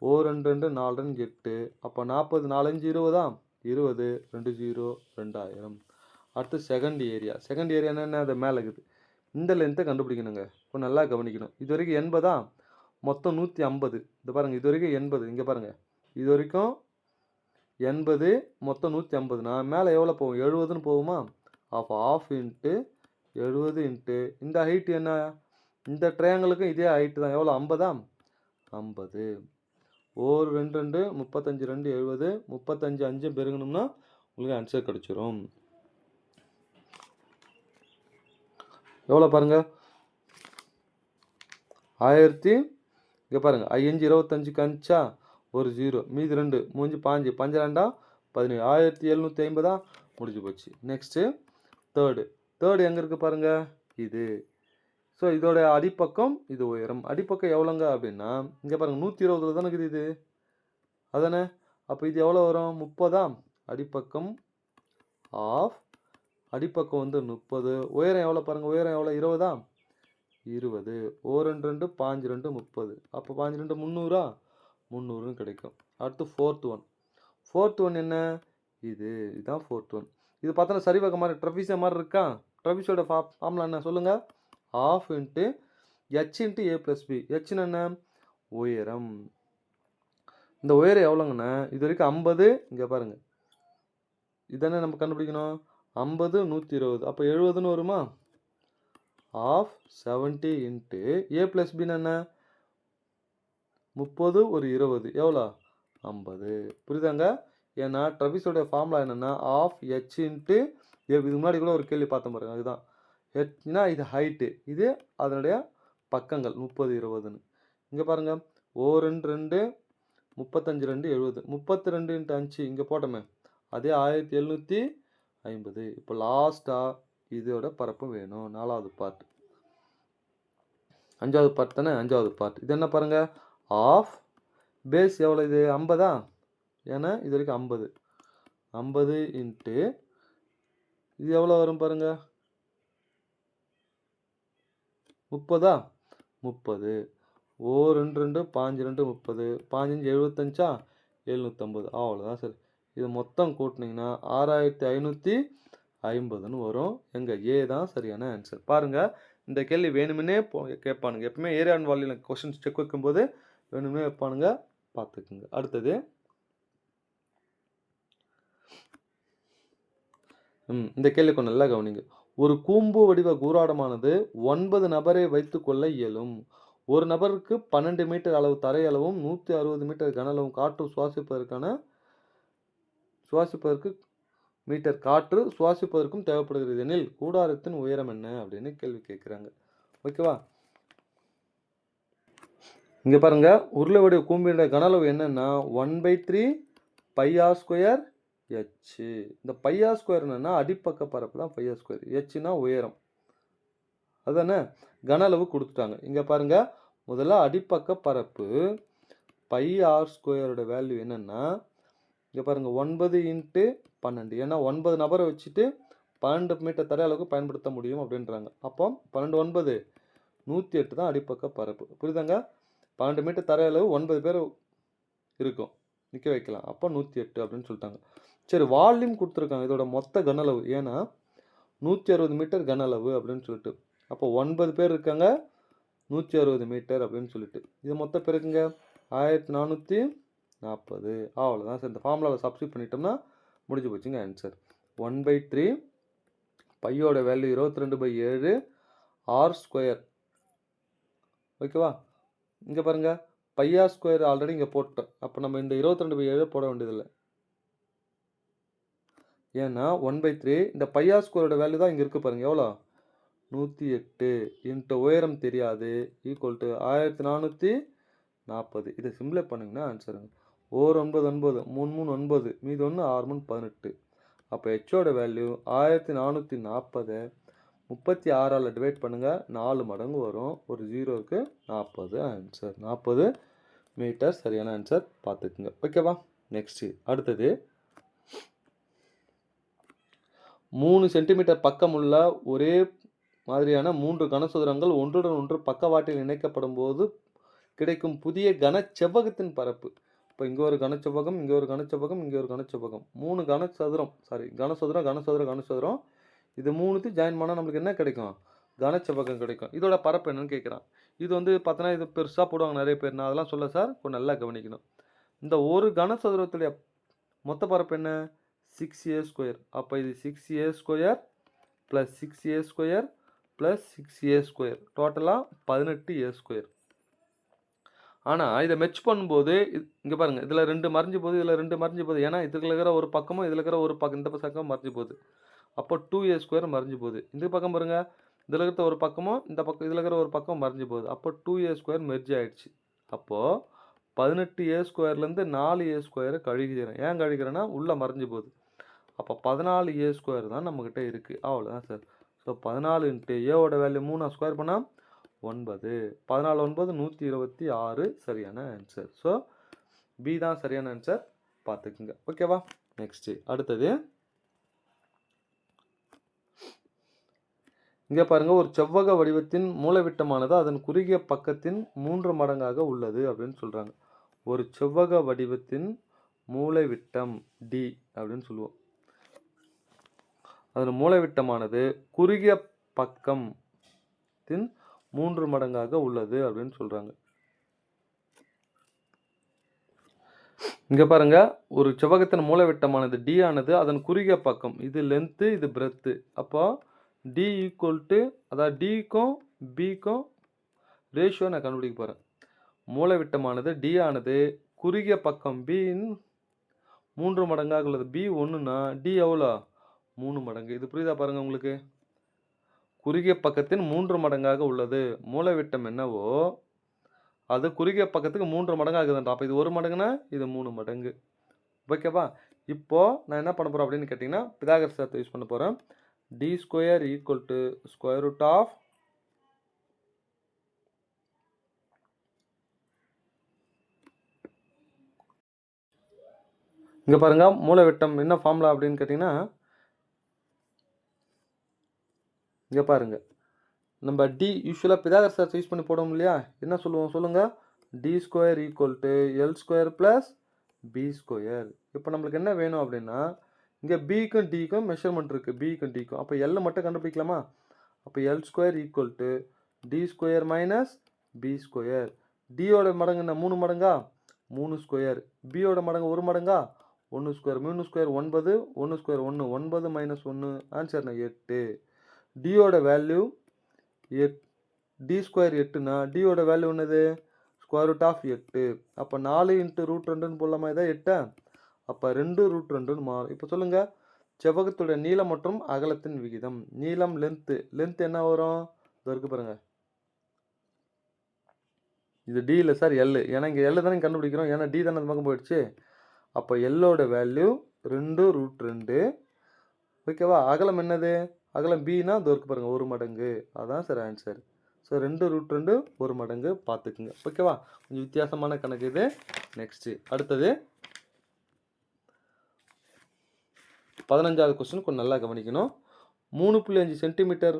2 2 4 2 8. அப்போ 40 4 5 20. 20 2 0 2000. அடுத்து செகண்ட் ஏரியா. செகண்ட் ஏரியா என்ன? அது மேலே இருக்குது. இந்த லென்த்தை கண்டுபிடிக்கணுங்க. இப்போ நல்லா கவனிக்கணும். இது வரைக்கும் 80. மொத்தம் 150. இது பாருங்கள், இது வரைக்கும் 80. இங்கே பாருங்கள், இது வரைக்கும் 80, மொத்தம் 150. நான் மேலே எவ்வளோ போகும்? 70ன்னு போகுமா? ஆஃப் இன்ட்டு 70 இன்ட்டு இந்த ஹைட்டு என்ன? இந்த ட்ரையாங்கிளுக்கும் இதே ஹைட்டு தான். எவ்வளோ? 50. 50. 2 2 35 2 70. 35 5 பெருகணும்னா உங்களுக்கு ஆன்சர் கிடச்சிரும். எவ்வளோ பாருங்கள்? 1000. இங்கே பாருங்கள், 5 25 கணிச்சா ஒரு 0, மீதி 2 மூஞ்சி 5 5 2 17. 1750 முடிஞ்சு போச்சு. நெக்ஸ்ட்டு தேர்டு எங்கே இருக்குது பாருங்கள்? இது. ஸோ இதோட அடிப்பக்கம் இது உயரம். அடிப்பக்கம் எவ்வளோங்க அப்படின்னா இங்கே பாருங்கள் 120 தானே இருக்குது இது. அதானே? அப்போ இது எவ்வளோ வரும்? 30. அடிப்பக்கம் ஆஃப், அடிப்பக்கம் வந்து 30, உயரம் எவ்வளோ பாருங்கள், உயரம் எவ்வளோ 20ஆ, 20, ஓ 2 2 5 2 30, அப்போ 5 2 300ஆ, 300ன்னு கிடைக்கும். அடுத்து ஃபோர்த் ஒன் என்ன, இதுதான் ஃபோர்த் ஒன். இது பார்த்தோன்னா சரிவக மாதிரி ட்ரபிஸியம் மாதிரி இருக்கா, ட்ரபிஸோட ஃபார்முலா என்ன சொல்லுங்கள், of into H into A plus B. ஹெச்னு என்ன, உயரம். இந்த உயரம் எவ்வளோங்கண்ணா, இது வரைக்கும் 50, இங்கே பாருங்கள் இதென்ன நம்ம கண்டுபிடிக்கணும், 50 120, அப்போ 70ன்னு வருமா, ஆஃப் 70 இன்ட்டு ஏ ப்ளஸ் பின்னு என்ன, 30 ஒரு 20 எவ்வளோ, 50. புரியுதாங்க. ஏன்னா ட்ரபிஸோடைய ஃபார்முலா என்னென்னா ஆஃப் ஹெச் இன்ட்டு ஏ. இதுக்கு முன்னாடி கூட ஒரு கேள்வி பார்த்தோம் பாருங்க, அதுதான் ஹெச்னா இது ஹைட்டு, இது அதனுடைய பக்கங்கள் 30 20ன்னு. இங்கே பாருங்கள் ஓ 2 2 35 2 70, 32 இன்ட்டு 5 இங்கே போட்டோமே அதே 1750. இப்போ லாஸ்ட்டாக இதோட பரப்பு வேணும், 4வது பார்ட். 5வது பார்ட் தானே, 5வது பார்ட். இது என்ன பாருங்கள், ஆஃப் பேஸ் எவ்வளோ, இது 50ஆ, ஏன்னா இது வரைக்கும் 50, 50 இன்ட்டு இது எவ்வளோ வரும் பாருங்கள், 30ஆ, 30, ஓ 2 2 5 2 30, 5 75ஆ, 750, அவ்வளோதான் சார். இது மொத்தம் கூட்டினீங்கன்னா 6550ன்னு வரும். எங்கள் ஏ தான் சரியான ஆன்சர். பாருங்கள், இந்த கேள்வி வேணுமுன்னே கேட்பானுங்க. எப்பவுமே area and volume questions check வைக்கும்போது வேணுமே வைப்பானுங்க, பார்த்துக்குங்க. அடுத்தது இந்த கேள்வி கொஞ்சம் நல்லா கவனிங்க. ஒரு கூம்பு வடிவ கூராடமானது 9 நபரை வைத்துக்கொள்ள இயலும். ஒரு நபருக்கு 12 மீட்டர் அளவு தரை அளவும் 160 மீட்டர் கன அளவும் காற்று சுவாசிப்பதற்கு மீட்டர் காற்று சுவாசிப்பதற்கும் தேவைப்படுகிறது எனில் கூடாரத்தின் உயரம் என்ன அப்படின்னு கேள்வி கேட்குறாங்க. ஓகேவா. இங்கே பாருங்க, உருளை வடிவ கூம்பினுடைய கன அளவு என்னன்னா 1/3 πr²h. இந்த πr² என்னன்னா அடிப்பக்க பரப்பு தான் πr². ஹெச்னா உயரம், அதானே. கன அளவு கொடுத்துட்டாங்க. இங்கே பாருங்க, முதல்ல அடிப்பக்க பரப்பு πr² வேல்யூ என்னன்னா, இங்கே பாருங்க 9 இன்ட்டு 12, ஏன்னா 9 நபரை வச்சுட்டு 12 மீட்டர் தரை அளவுக்கு பயன்படுத்த முடியும் அப்படின்றாங்க. அப்போ 12 9 108 தான் அடிப்பக்க பரப்பு. புரியுதாங்க. 12 மீட்டர் தரை அளவு 9 பேர் இருக்கும், நிற்க வைக்கலாம். அப்போ 108 அப்படின்னு சொல்லிட்டாங்க. சரி, வால்யூம் கொடுத்துருக்காங்க, இதோட மொத்த கன அளவு, ஏன்னா 160 மீட்டர் கன அளவு அப்படின்னு சொல்லிட்டு. அப்போ 9 பேர் இருக்காங்க, 160 மீட்டர் அப்படின்னு சொல்லிட்டு. இது மொத்த பேருக்குங்க 1440. அவ்வளோதான் சார். இந்த ஃபார்முலாவில் சப்ஸ்டிட் பண்ணிட்டோம்னா முடிஞ்சு போச்சுங்க ஆன்சர். 1/3 பையோட வேல்யூ 22/7 r². ஓகேவா. இங்கே பாருங்க, πr² ஆல்ரெடி இங்கே போட்டோம். அப்போ நம்ம இந்த 22/7 போட வேண்டியதில்லை, ஏன்னா 1/3 இந்த πr² வேல்யூ தான் இங்கே இருக்குது பாருங்க, எவ்வளோ 108 இன்ட்டு உயரம் தெரியாது ஈக்குவல் டு 1440. இதை சிம்பிளை பண்ணிங்கன்னா ஆன்சருங்க. 9 9 3 3 9, மீது 1 6 3 18. அப்போ ஹெச்சோட வேல்யூ 1440 36ஆல் டிவைட் பண்ணுங்கள், 4 மடங்கு வரும். ஒரு 0க்கு 40 ஆன்சர். 40 மீட்டர் சரியான ஆன்சர், பார்த்துக்குங்க. ஓகேவா. நெக்ஸ்ட்டு அடுத்தது 3 சென்டிமீட்டர் பக்கமுள்ள ஒரே மாதிரியான 3 கனசதுரங்கள் ஒன்றுடன் ஒன்று பக்கவாட்டில் இணைக்கப்படும் போது கிடைக்கும் புதிய கனச்செவ்வகத்தின் பரப்பு. இப்போ இங்கே ஒரு கனச்செவ்வகம், இங்கே ஒரு கனச்செவ்வகம், இங்கே ஒரு கனச்செவ்வகம், 3 கனசதுரம், கனசதுரம். இது 3 ஜாயின் பண்ணால் நம்மளுக்கு என்ன கிடைக்கும், கனச்செவ்வகம் கிடைக்கும். இதோட பரப்பு என்னன்னு கேட்குறான். இது வந்து பார்த்தோன்னா இது பெருசாக போடுவாங்க நிறைய பேர், நான் அதெல்லாம் சொல்ல சார், கொஞ்சம் நல்லா கவனிக்கணும். இந்த ஒரு கனசதுரத்துடைய மொத்த பரப்பு என்ன, 6a². அப்போ இது 6a² + 6a² + 6a², டோட்டலாக 18a². ஆனால் இதை மெச் பண்ணும்போது இங்கே பாருங்கள், இதில் 2 மறைஞ்சு போகுது, இதில் 2 மறைஞ்சு போகுது, ஏன்னா இதில் இருக்கிற ஒரு பக்கமும் இதில் இருக்கிற ஒரு பக்கம், இந்த பக்கம் மறைஞ்சு போகுது. அப்போ 2a² மறைஞ்சு போகுது. இந்த பக்கம் பாருங்கள், இதில் இருக்கிற ஒரு பக்கமும் இந்த பக்கம் இதில் இருக்கிற ஒரு பக்கம் மறைஞ்சு போகுது. அப்போ 2a² மெர்ஜ் ஆகிடுச்சு. அப்போது 18a²லேருந்து 4a² கழிக்கிறேன். ஏன் கழிக்கிறேன்னா உள்ளே மறைஞ்சு போகுது. அப்போ 14a² தான் நம்மக்கிட்ட இருக்குது. அவ்வளோதான் சார். ஸோ 14 இன்ட்டு ஏவோட வேல்யூ 3 ஸ்கொயர் பண்ணால் 9, 14 9 126 சரியான ஆன்சர். ஸோ பி தான் சரியான ஆன்சர், பார்த்துக்குங்க. ஓகேவா. நெக்ஸ்ட்டு அடுத்தது இங்கே பாருங்கள், ஒரு செவ்வக வடிவத்தின் மூலைவிட்டமானது அதன் குறுகிய பக்கத்தின் 3 மடங்காக உள்ளது அப்படின்னு சொல்கிறாங்க. ஒரு செவ்வக வடிவத்தின் மூலைவிட்டம் டி அப்படின்னு சொல்லுவோம். அதன் மூலைவிட்டமானது குறுகிய பக்கத்தின் 3 மடங்காக உள்ளது அப்படின்னு சொல்கிறாங்க. இங்கே பாருங்க, ஒரு செவ்வகத்தின் மூலைவிட்டமானது டி ஆனது அதன் குறுகிய பக்கம், இது லென்த்து இது பிரெத்து. அப்போ டி ஈக்குவல் டு, அதாவது டிக்கும் பிக்கும் ரேஷியோ நான் கண்டுபிடிக்க போகிறேன். மூலைவிட்டமானது டி ஆனது குறுகிய பக்கம் பின் 3 மடங்காக உள்ளது. பி 1னா டி எவ்வளோ? 3 மடங்கு. இது புரியுதா பாருங்கள் உங்களுக்கு? குறுகிய பக்கத்தின் 3 மடங்காக உள்ளது. மூலைவிட்டம் என்னவோ அது குறுகிய பக்கத்துக்கு 3 மடங்கு ஆகுதுன்றா. அப்போ இது 1 மடங்குனா இது 3 மடங்கு. ஓகேவா? இப்போது நான் என்ன பண்ண போகிறேன் அப்படின்னு கேட்டிங்கன்னா, பிதாகரஸ் தேற்றத்தை யூஸ் பண்ண போகிறேன். D square equal to square root of இங்கே பாருங்கள், மூலைவிட்டம் என்ன ஃபார்முலா அப்படின்னு கேட்டிங்கன்னா, இங்கே பாருங்கள், நம்ம டி யூஸ்வலாக பிதாகரஸ் தேற்றத்தை யூஸ் பண்ணி போடுவோம் இல்லையா? என்ன சொல்லுவோம் சொல்லுங்கள்? D square equal to L square plus B square. இப்போ நம்மளுக்கு என்ன வேணும் அப்படின்னா, இங்கே பிக்கும் டிக்கும் மெஷர்மெண்ட் இருக்குது, பிக்கும் டிக்கும். அப்போ எல் மட்டும் கண்டுபிடிக்கலாமா? அப்போ L square equal to D square minus B square. டியோட மடங்கு என்ன? 3 மடங்கா? 3 ஸ்கொயர். பியோட மடங்கு 1 மடங்கா? 1 ஸ்கொயர். 3 ஸ்கொயர் 9, 1 ஸ்கொயர் 1, 9 மைனஸ் 1 ஆன்சர்னா 8. டியோட வேல்யூ டி ஸ்கொயர் 8னா டியோட வேல்யூ என்னது? Square root of 8. அப்போ 4 இன்ட்டு ரூட் 2ன்னு போடலாமா? இதான் 8. அப்போ 2 ரூட் 2ன்னு மாறும். இப்போ சொல்லுங்கள், செவ்வகத்துடைய நீளம் மற்றும் அகலத்தின் விகிதம். நீளம் லென்த்து என்ன வரும்? இது இருக்கு பாருங்கள், இது டி இல்லை சார், எல். ஏன்னா இங்கே எல் தானே கண்டுபிடிக்கிறோம், ஏன்னா டி தானே அந்த பக்கம் போயிடுச்சு. அப்போ எல்லோட வேல்யூ 2 ரூட் 2. ஓகேவா? அகலம் என்னது? அகலம் பின்னா இது இருக்கு பாருங்கள், 1 மடங்கு. அதான் சார் ஆன்சர். ஸோ 2 ரூட் 2 1 மடங்கு பார்த்துக்குங்க. ஓகேவா? கொஞ்சம் வித்தியாசமான கணக்கு இது. நெக்ஸ்ட்டு அடுத்தது 15வது கொஸ்டின் கொஞ்சம் நல்லா கவனிக்கணும். 3.5 சென்டிமீட்டர்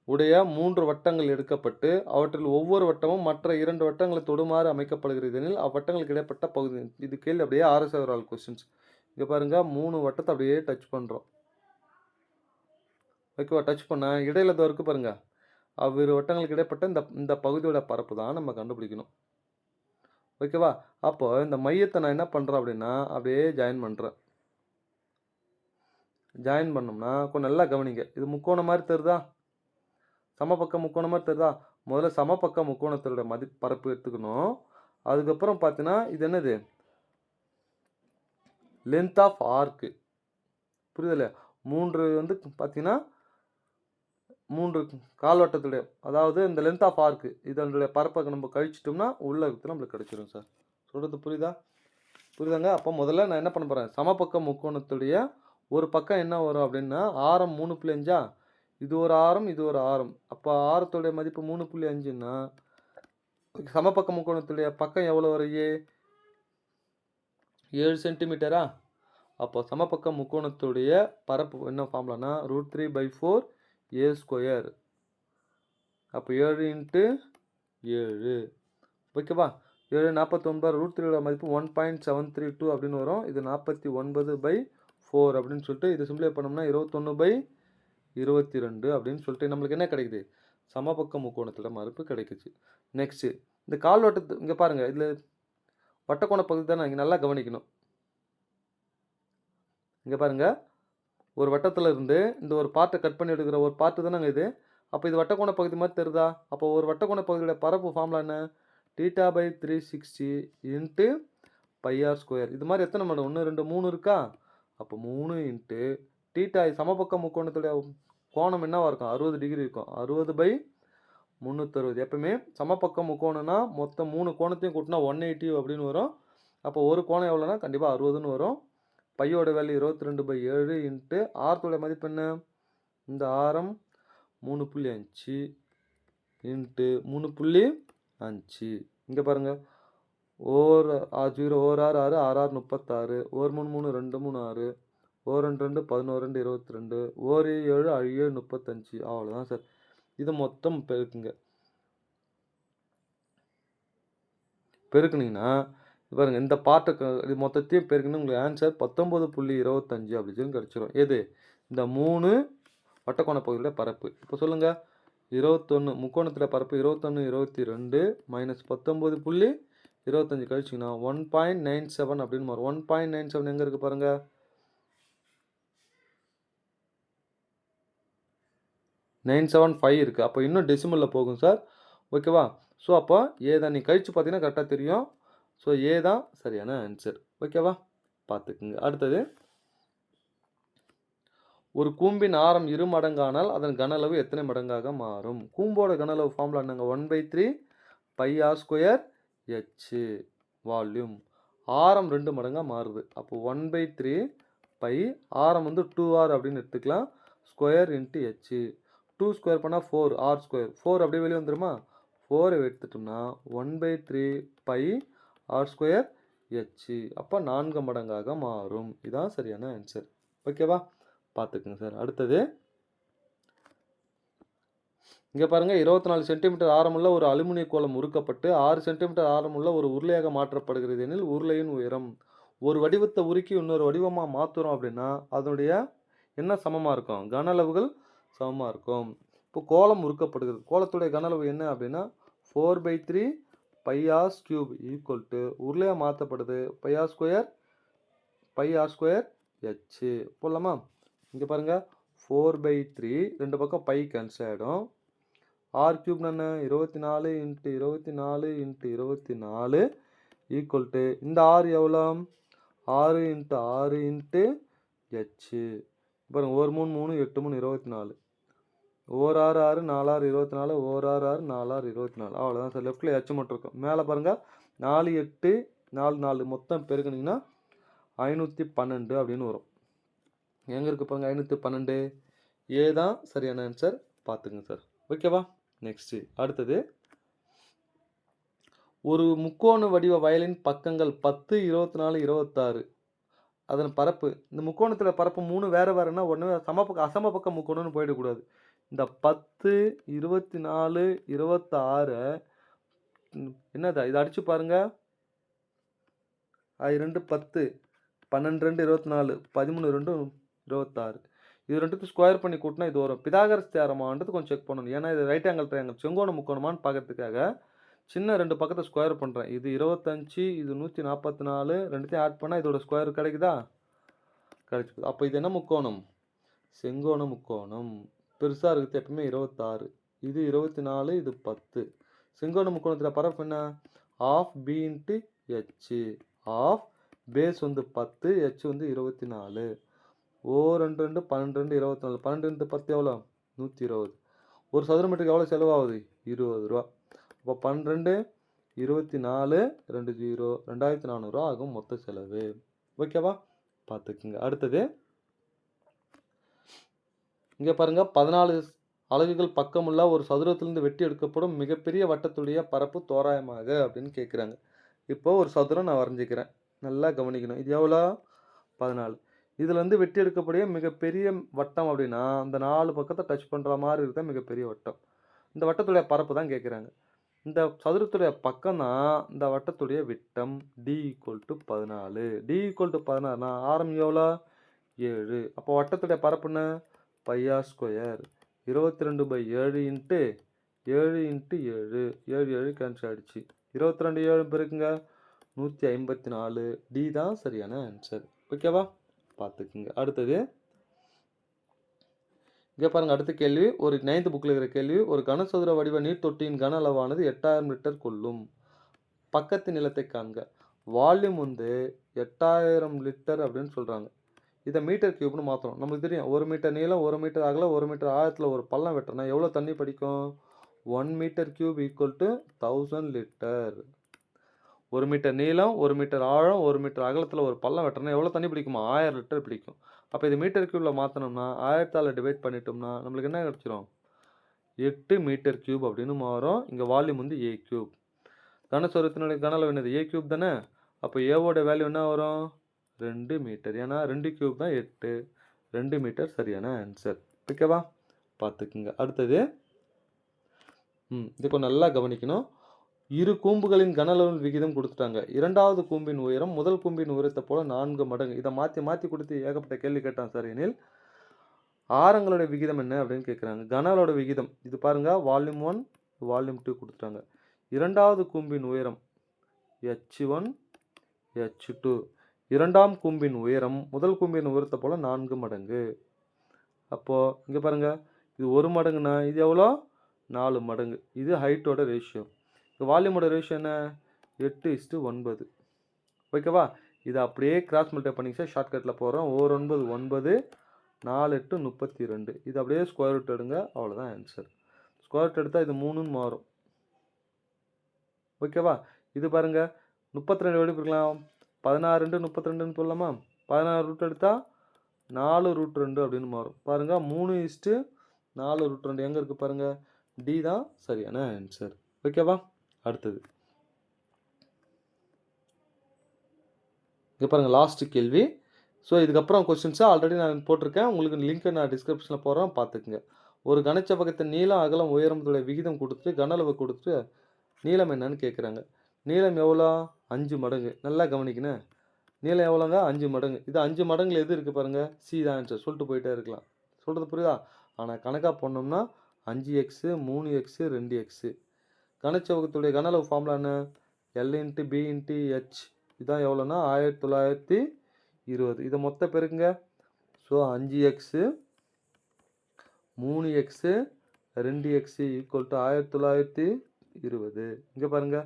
உடைய 3 வட்டங்கள் எடுக்கப்பட்டு அவற்றில் ஒவ்வொரு வட்டமும் மற்ற 2 வட்டங்களை தொடுமாறு அமைக்கப்படுகிறது எனில் அவ்வட்டங்களுக்கு இடைப்பட்ட பகுதி. இது கேள்வி அப்படியே ஆர்எஸ்ஆர் கொஸ்டின்ஸ். இங்கே பாருங்கள், 3 வட்டத்தை அப்படியே டச் பண்ணுறோம். ஓகேவா? டச் பண்ணால் இடையில தான் இருக்குது பாருங்கள், அவ்விரு வட்டங்களுக்கு இடைப்பட்ட இந்த பகுதியோட பரப்பு தான் நம்ம கண்டுபிடிக்கணும். ஓகேவா? அப்போ இந்த மையத்தை நான் என்ன பண்ணுறேன் அப்படின்னா, அப்படியே ஜாயின் பண்ணுறேன். ஜாயின் பண்ணோம்னா கொஞ்சம் நல்லா கவனிங்க, இது முக்கோணம் மாதிரி தெரியுதா? சமபக்க முக்கோணம் மாதிரி தெரியுதா? முதல்ல சமபக்க முக்கோணத்தோட பரப்பு எடுத்துக்கணும். அதுக்கப்புறம் பார்த்தீங்கன்னா இது என்னது? லென்த் ஆஃப் ஆர்க்கு. புரியுதில்ல? 3 வந்து பார்த்தீங்கன்னா 3 கால்வட்டத்துடைய, அதாவது இந்த லென்த் ஆஃப் ஆர்க்கு இதனுடைய பரப்பை நம்ம கழிச்சிட்டோம்னா உள்ள இருக்கிறது நம்மளுக்கு கிடைச்சிடும் சார். சொல்கிறது புரியுதா? புரியுதாங்க? அப்போ முதல்ல நான் என்ன பண்ண போகிறேன், சமபக்க முக்கோணத்துடைய ஒரு பக்கம் என்ன வரும் அப்படின்னா, ஆரம் 3.5. இது ஒரு ஆரம், இது ஒரு ஆரம். அப்போ ஆரத்துடைய மதிப்பு 3.5ன்னா சமபக்க முக்கோணத்துடைய பக்கம் எவ்வளோ வரும்? 7 சென்டிமீட்டரா? அப்போ சமபக்க முக்கோணத்துடைய பரப்பு என்ன ஃபார்முலானா √3/4 ஏ ஸ்கொயர். அப்போ 7 இன்ட்டு 7. ஓகேவா? 7 49, √3 மதிப்பு 1.732 அப்படின்னு வரும். இது 49/4 அப்படின்னு சொல்லிட்டு இது சிம்பிளை பண்ணோம்னா 21/22 அப்படின்னு சொல்லிட்டு நம்மளுக்கு என்ன கிடைக்குது? சமபக்க முக்கோணத்தோட மதிப்பு கிடைக்குச்சு. நெக்ஸ்ட்டு இந்த கால்வட்டத்து இங்கே பாருங்கள், இதில் வட்டக்கோண பகுதி தான் இங்கே நல்லா கவனிக்கணும். இங்கே பாருங்கள், ஒரு வட்டத்தில் இருந்து இந்த ஒரு பார்ட்டை கட் பண்ணி எடுக்கிற ஒரு பார்ட்டு தானே இது. அப்போ இது வட்டக்கோண பகுதி மாதிரி தெரியுதா? அப்போ ஒரு வட்டக்கோண பகுதியோட பரப்பு ஃபார்முலா என்ன? θ/360 இன்ட்டு πr ஸ்கொயர். இது மாதிரி எத்தனை மடம்? 1 2 3 இருக்கா? அப்போ 3 இன்ட்டு θ சமபக்க முக்கோணத்துடைய கோணம் என்னவாக இருக்கும்? 60 டிகிரி இருக்கும். 60/360. எப்பவுமே சமபக்க முக்கோணம்னா மொத்தம் 3 கோணத்தையும் கூட்டினா 180 அப்படின்னு வரும். அப்போ ஒரு கோணம் எவ்வளோனா கண்டிப்பாக 60ன்னு வரும். பையோட வேல்யூ 22/7 இன்ட்டு ஆரத்தோட மதிப்பு என்ன? இந்த ஆரம் 3.5 இன்ட்டு 3.5. இங்கே பாருங்கள், ஓர் 0 ஓர் 6 6 6 6 36 ஓர் 3 3 2 3 6 ஓர் 2 2 11 2 22 ஓர் 7 7 35 அவ்வளோதான் சார். இது மொத்தம் பெருக்குங்க. பெருக்குனீங்கன்னா பாருங்க இந்த பார்ட்டுக்கு இது மொத்தத்தையும் பெருக்குனா உங்களுக்கு ஆன்சர் 19.25 அப்படி சொல்லி கிடச்சிரும். எது இந்த 3 வட்டக்கோண பகுதியோட பரப்பு. இப்போ சொல்லுங்க 21 முக்கோணத்தில் பரப்பு 21 22 மைனஸ் 19.25 கழிச்சிங்கன்னா 1.97 அப்படின்னு வரும். 1.97 எங்கே இருக்குது பாருங்க. 975 இருக்குது. அப்போ இன்னும் டெசிமலில் போகும் சார். ஓகேவா? ஸோ அப்போ ஏ தான் நீங்கள் கழிச்சு பார்த்தீங்கன்னா கரெக்டாக தெரியும். ஸோ ஏ தான் சரியான ஆன்சர். ஓகேவா? பார்த்துக்குங்க. அடுத்தது ஒரு கூம்பின் ஆரம் 2 மடங்கானால் அதன் கன அளவு எத்தனை மடங்காக மாறும்? கூம்போட கன அளவு ஃபார்முலா என்னங்க? 1/3 πr² h வால்யூம். ஆரம் 2 மடங்காக மாறுது. அப்போ 1/3 π ஆரம் வந்து 2r அப்படின்னு எடுத்துக்கலாம். ஸ்கொயர் இன்ட்டு h 2 ஸ்கொயர் பண்ணால் 4 r². 4 அப்படியே வெளியே வந்துருமா? 4 எடுத்துட்டோம்னா 1/3 πr² h. அப்போ 4 மடங்காக மாறும். இதுதான் சரியான ஆன்சர். ஓகேவா? பார்த்துக்குங்க சார். அடுத்தது இங்கே பாருங்கள் 24 சென்டிமீட்டர் ஆரமுள்ள ஒரு அலுமினிய கோளம் உருக்கப்பட்டு 6 சென்டிமீட்டர் ஆரமுள்ள ஒரு உருளையாக மாற்றப்படுகிறது எனில் உருளையின் உயரம். ஒரு வடிவத்தை உருக்கி இன்னொரு வடிவமாக மாற்றுறோம் அப்படின்னா அதனுடைய என்ன சமமாக இருக்கும்? கன அளவுகள் சமமாக இருக்கும். இப்போ கோளம் உருக்கப்படுகிறது. கோளத்துடைய கன அளவு என்ன அப்படின்னா 4/3 πr³ ஈக்குவல் டு உருளையாக மாற்றப்படுது πr² h போடலாமா? இங்கே பாருங்கள் 4/3 ரெண்டு பக்கம் பை கேன்சல் ஆகிடும். r³ என்ன 24 × 24 × 24 ஈக்குவல் டு இந்த r எவ்வளோ? 6 × 6 × h. பாருங்கள் 1 3 3 8 3 24 ஓர் 6 6 4 6 24 ஓர் 6 6 4 6 24 அவ்வளோதான் சார். லெஃப்ட்டில் h மட்டும் இருக்கும். மேலே பாருங்கள் 4 8 4 4 மொத்தம் பெருக்குனிங்கன்னா 512 அப்படின்னு வரும். எங்கே இருக்குது பாருங்கள் 512. ஏ தான் சரியான ஆன்சர். பார்த்துங்க சார். ஓகேவா? நெக்ஸ்ட்டு அடுத்தது ஒரு முக்கோண வடிவ வயலின் பக்கங்கள் 10 24 26 அதன் பரப்பு. இந்த முக்கோணத்தில் பரப்பு 3 வேறு வேறுனா ஒன்று அசம பக்க முக்கோணம்னு போயிடக்கூடாது. இந்த 10 24 26 என்னதா இதை அடித்து பாருங்க. 2 10 12 2 24 13 2 26 இது ரெண்டுத்து ஸ்கொயர் பண்ணி கூட்டினா இது வரும். பிதாகரஸ் தியரமான்றது கொஞ்சம் செக் பண்ணணும். ஏன்னா இது ரைட் ஆங்கிள் ட்ரையாங்கிள் செங்கோண முக்கோணமான்னு பார்க்கறதுக்காக சின்ன 2 பக்கத்தை ஸ்கொயர் பண்ணுறேன். இது 25 இது 144 ரெண்டுத்தையும் ஆட் பண்ணால் இதோட ஸ்கொயர் கிடைக்குதா? கிடைச்சிது. அப்போ இது என்ன முக்கோணம்? செங்கோண முக்கோணம். பெருசாக இருக்குது எப்பவுமே 26 இது 24 இது 10. செங்கோண முக்கோணத்தில் பரப்பு என்ன? Half b × h half base வந்து 10 h வந்து 24 ஓ 2 2 12 2 24 12 × 10 எவ்வளோ? 120. ஒரு சதுர மீட்டருக்கு எவ்வளோ செலவாகுது? 20 ரூபா. அப்போ 12 24 2 0 2400 ரூபா ஆகும் மொத்த செலவு. ஓகேவா? பார்த்துக்குங்க. அடுத்தது இங்கே பாருங்கள் 14 அலகுகள் பக்கமுள்ள ஒரு சதுரத்திலிருந்து வெட்டி எடுக்கப்படும் மிகப்பெரிய வட்டத்துடைய பரப்பு தோராயமாக அப்படின்னு கேட்குறாங்க. இப்போ ஒரு சதுரம் நான் வரைஞ்சிக்கிறேன். நல்லா கவனிக்கணும். இது எவ்வளோ? 14. இதில் வந்து வெட்டி எடுக்கக்கூடிய மிகப்பெரிய வட்டம் அப்படின்னா அந்த 4 பக்கத்தை டச் பண்ணுற மாதிரி இருந்தால் மிகப்பெரிய வட்டம். இந்த வட்டத்துடைய பரப்பு தான் கேட்குறாங்க. இந்த சதுரத்துடைய பக்கம் தான் இந்த வட்டத்துடைய விட்டம். d = 14. d = 16 ஆரம் எவ்வளோ? 7. அப்போ வட்டத்துடைய பரப்புன்னு πr². 22/7 × 7 × 7 7 7 கேன்சல் ஆகிடுச்சு. 22 7 பெருக்குங்க 154. டி தான் சரியான ஆன்சர். ஓகேவா? பார்த்துக்குங்க. அடுத்தது இங்கே பாருங்கள். அடுத்த கேள்வி ஒரு 9th புக்கில் இருக்கிற கேள்வி. ஒரு கனசதுர வடிவ நீர் தொட்டியின் கன அளவானது 8000 லிட்டர் கொள்ளும். பக்கத்து நிலத்தை காண்க. வால்யூம் வந்து 8000 லிட்டர் அப்படின்னு சொல்கிறாங்க. இதை மீட்டர் கியூப்னு மாற்றணும். நமக்கு தெரியும் 1 மீட்டர் நீளம் 1 மீட்டர் அகலம் 1 மீட்டர் ஆழத்தில் ஒரு பள்ளம் வெட்டினா எவ்வளோ தண்ணி பிடிக்கும்? 1 மீட்டர் கியூப் = 1000 லிட்டர். 1 மீட்டர் நீளம் 1 மீட்டர் ஆழம் 1 மீட்டர் அகலத்தில் ஒரு பள்ளம் வெட்டினா எவ்வளோ தண்ணி பிடிக்குமா? 1000 லிட்டர் பிடிக்கும். அப்போ இது மீட்டர் கியூபில் மாற்றினோம்னா 1000ஆல் டிவைட் பண்ணிட்டோம்னா நம்மளுக்கு என்ன கிடச்சிரும்? 8 மீட்டர் கியூப் அப்படின்னு மாறும். இங்கே வால்யூம் வந்து a³ கனசதுரத்தினுடைய கன அளவு என்னது? a கியூப் தானே. அப்போ ஏவோட வேல்யூ என்ன வரும்? 2 மீட்டர். ஏன்னா 2 கியூப் தான் 8. 2 மீட்டர் சரியான ஆன்சர். ஓகேவா? பார்த்துக்குங்க. அடுத்தது இது கொஞ்சம் நல்லா கவனிக்கணும். இரு கூம்புகளின் கன அளவு விகிதம் கொடுத்துட்டாங்க. இரண்டாவது கூம்பின் உயரம் முதல் கூம்பின் உயரத்தை போல 4 மடங்கு. இதை மாற்றி கொடுத்து ஏகப்பட்ட கேள்வி கேட்டான் சார். எனில் ஆரங்களோட விகிதம் என்ன அப்படின்னு கேட்குறாங்க. கன அளவோட விகிதம் இது பாருங்க. வால்யூம் 1 வால்யூம் 2 கொடுத்துட்டாங்க. இரண்டாவது கூம்பின் உயரம் h1 h2. இரண்டாம் கூம்பின் உயரம் முதல் கூம்பின் உயரத்தை போல 4 மடங்கு. அப்போது இங்கே பாருங்க, இது 1 மடங்குனா இது எவ்வளோ? 4 மடங்கு. இது ஹைட்டோட ரேஷியோ. இந்த வால்யூமோட ரேஷியோ என்ன? 8:9. ஓகேவா? இதை அப்படியே கிராஸ் மல்டிப்ளை பண்ணிங்க ஷார்ட்கட்டில் போகிறோம். 9 9 4 8 32. இது அப்படியே ஸ்கொயர் ரூட் எடுங்க. அவ்வளோதான் ஆன்சர். ஸ்கொயர் ரூட் எடுத்தால் இது 3ன்னு மாறும். ஓகேவா? இது பாருங்கள் 32 எப்படி பிரிக்கலாம்? 16 32ன்னு சொல்லலாமா? 16 ரூட் எடுத்தால் 4 ரூட் 2 அப்படின்னு மாறும். பாருங்கள் 3:4 ரூட் 2 எங்கே இருக்குது பாருங்கள். டி தான் சரியான ஆன்சர். ஓகேவா? அடுத்தது இங்கே பாருங்கள் லாஸ்ட் கேள்வி. ஸோ இதுக்கப்புறம் கொஸ்டின்ஸை ஆல்ரெடி நான் போட்டிருக்கேன். உங்களுக்கு லிங்க்கை நான் டிஸ்கிரிப்ஷனில் போடுறேன், பார்த்துக்குங்க. ஒரு கனச்செவ்வகத்தின் நீளம் அகலம் உயரத்துடைய விகிதம் கொடுத்துட்டு கன அளவு கொடுத்துட்டு நீளம் என்னன்னு கேட்குறாங்க. நீளம் எவ்வளோ? 5 மடங்கு. நல்லா கவனிக்கணும். நீளம் எவ்வளோங்க? 5 மடங்கு. இது 5 மடங்குல எது இருக்குது பாருங்கள். சி தான் ஆன்சர். சொல்லிட்டு போயிட்டே இருக்கலாம். சொல்கிறது புரியுதா? ஆனால் கணக்காக போனோம்னா 5x 3x 2x. கனச்செவ்வகத்துடைய கன அளவு ஃபார்முலா என்ன? L × B × H. இதான் எவ்வளோன்னா 1920. இதை மொத்த பெருக்குங்க. So 5x 3x 2x = 1920. இங்கே பாருங்கள்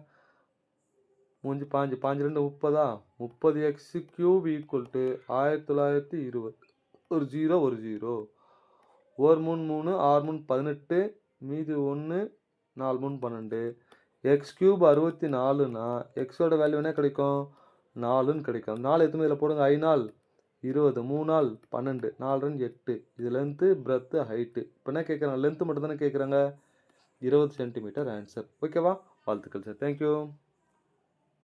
மூஞ்சி பாஞ்சு 2 30. 30x³ = 1920. ஒரு 0 ஒரு 0. 1 3 3 6 3 18. மீதி 1 4 3 12. x³ 64னா எக்ஸோட வேல்யூ என்ன கிடைக்கும்? 4ன்னு கிடைக்கும். 4 எத்தனை இதில் போடுங்க. 5 நாள் 20 3 நாள் 12 4 2 8. இது லென்த்து பிரெத்து ஹைட்டு. இப்போ என்ன கேட்குறாங்க? லென்த்து மட்டும் தானே கேட்குறாங்க. 20 சென்டிமீட்டர் ஆன்சர். ஓகேவா? வாழ்த்துக்கள் சார். தேங்க்யூ.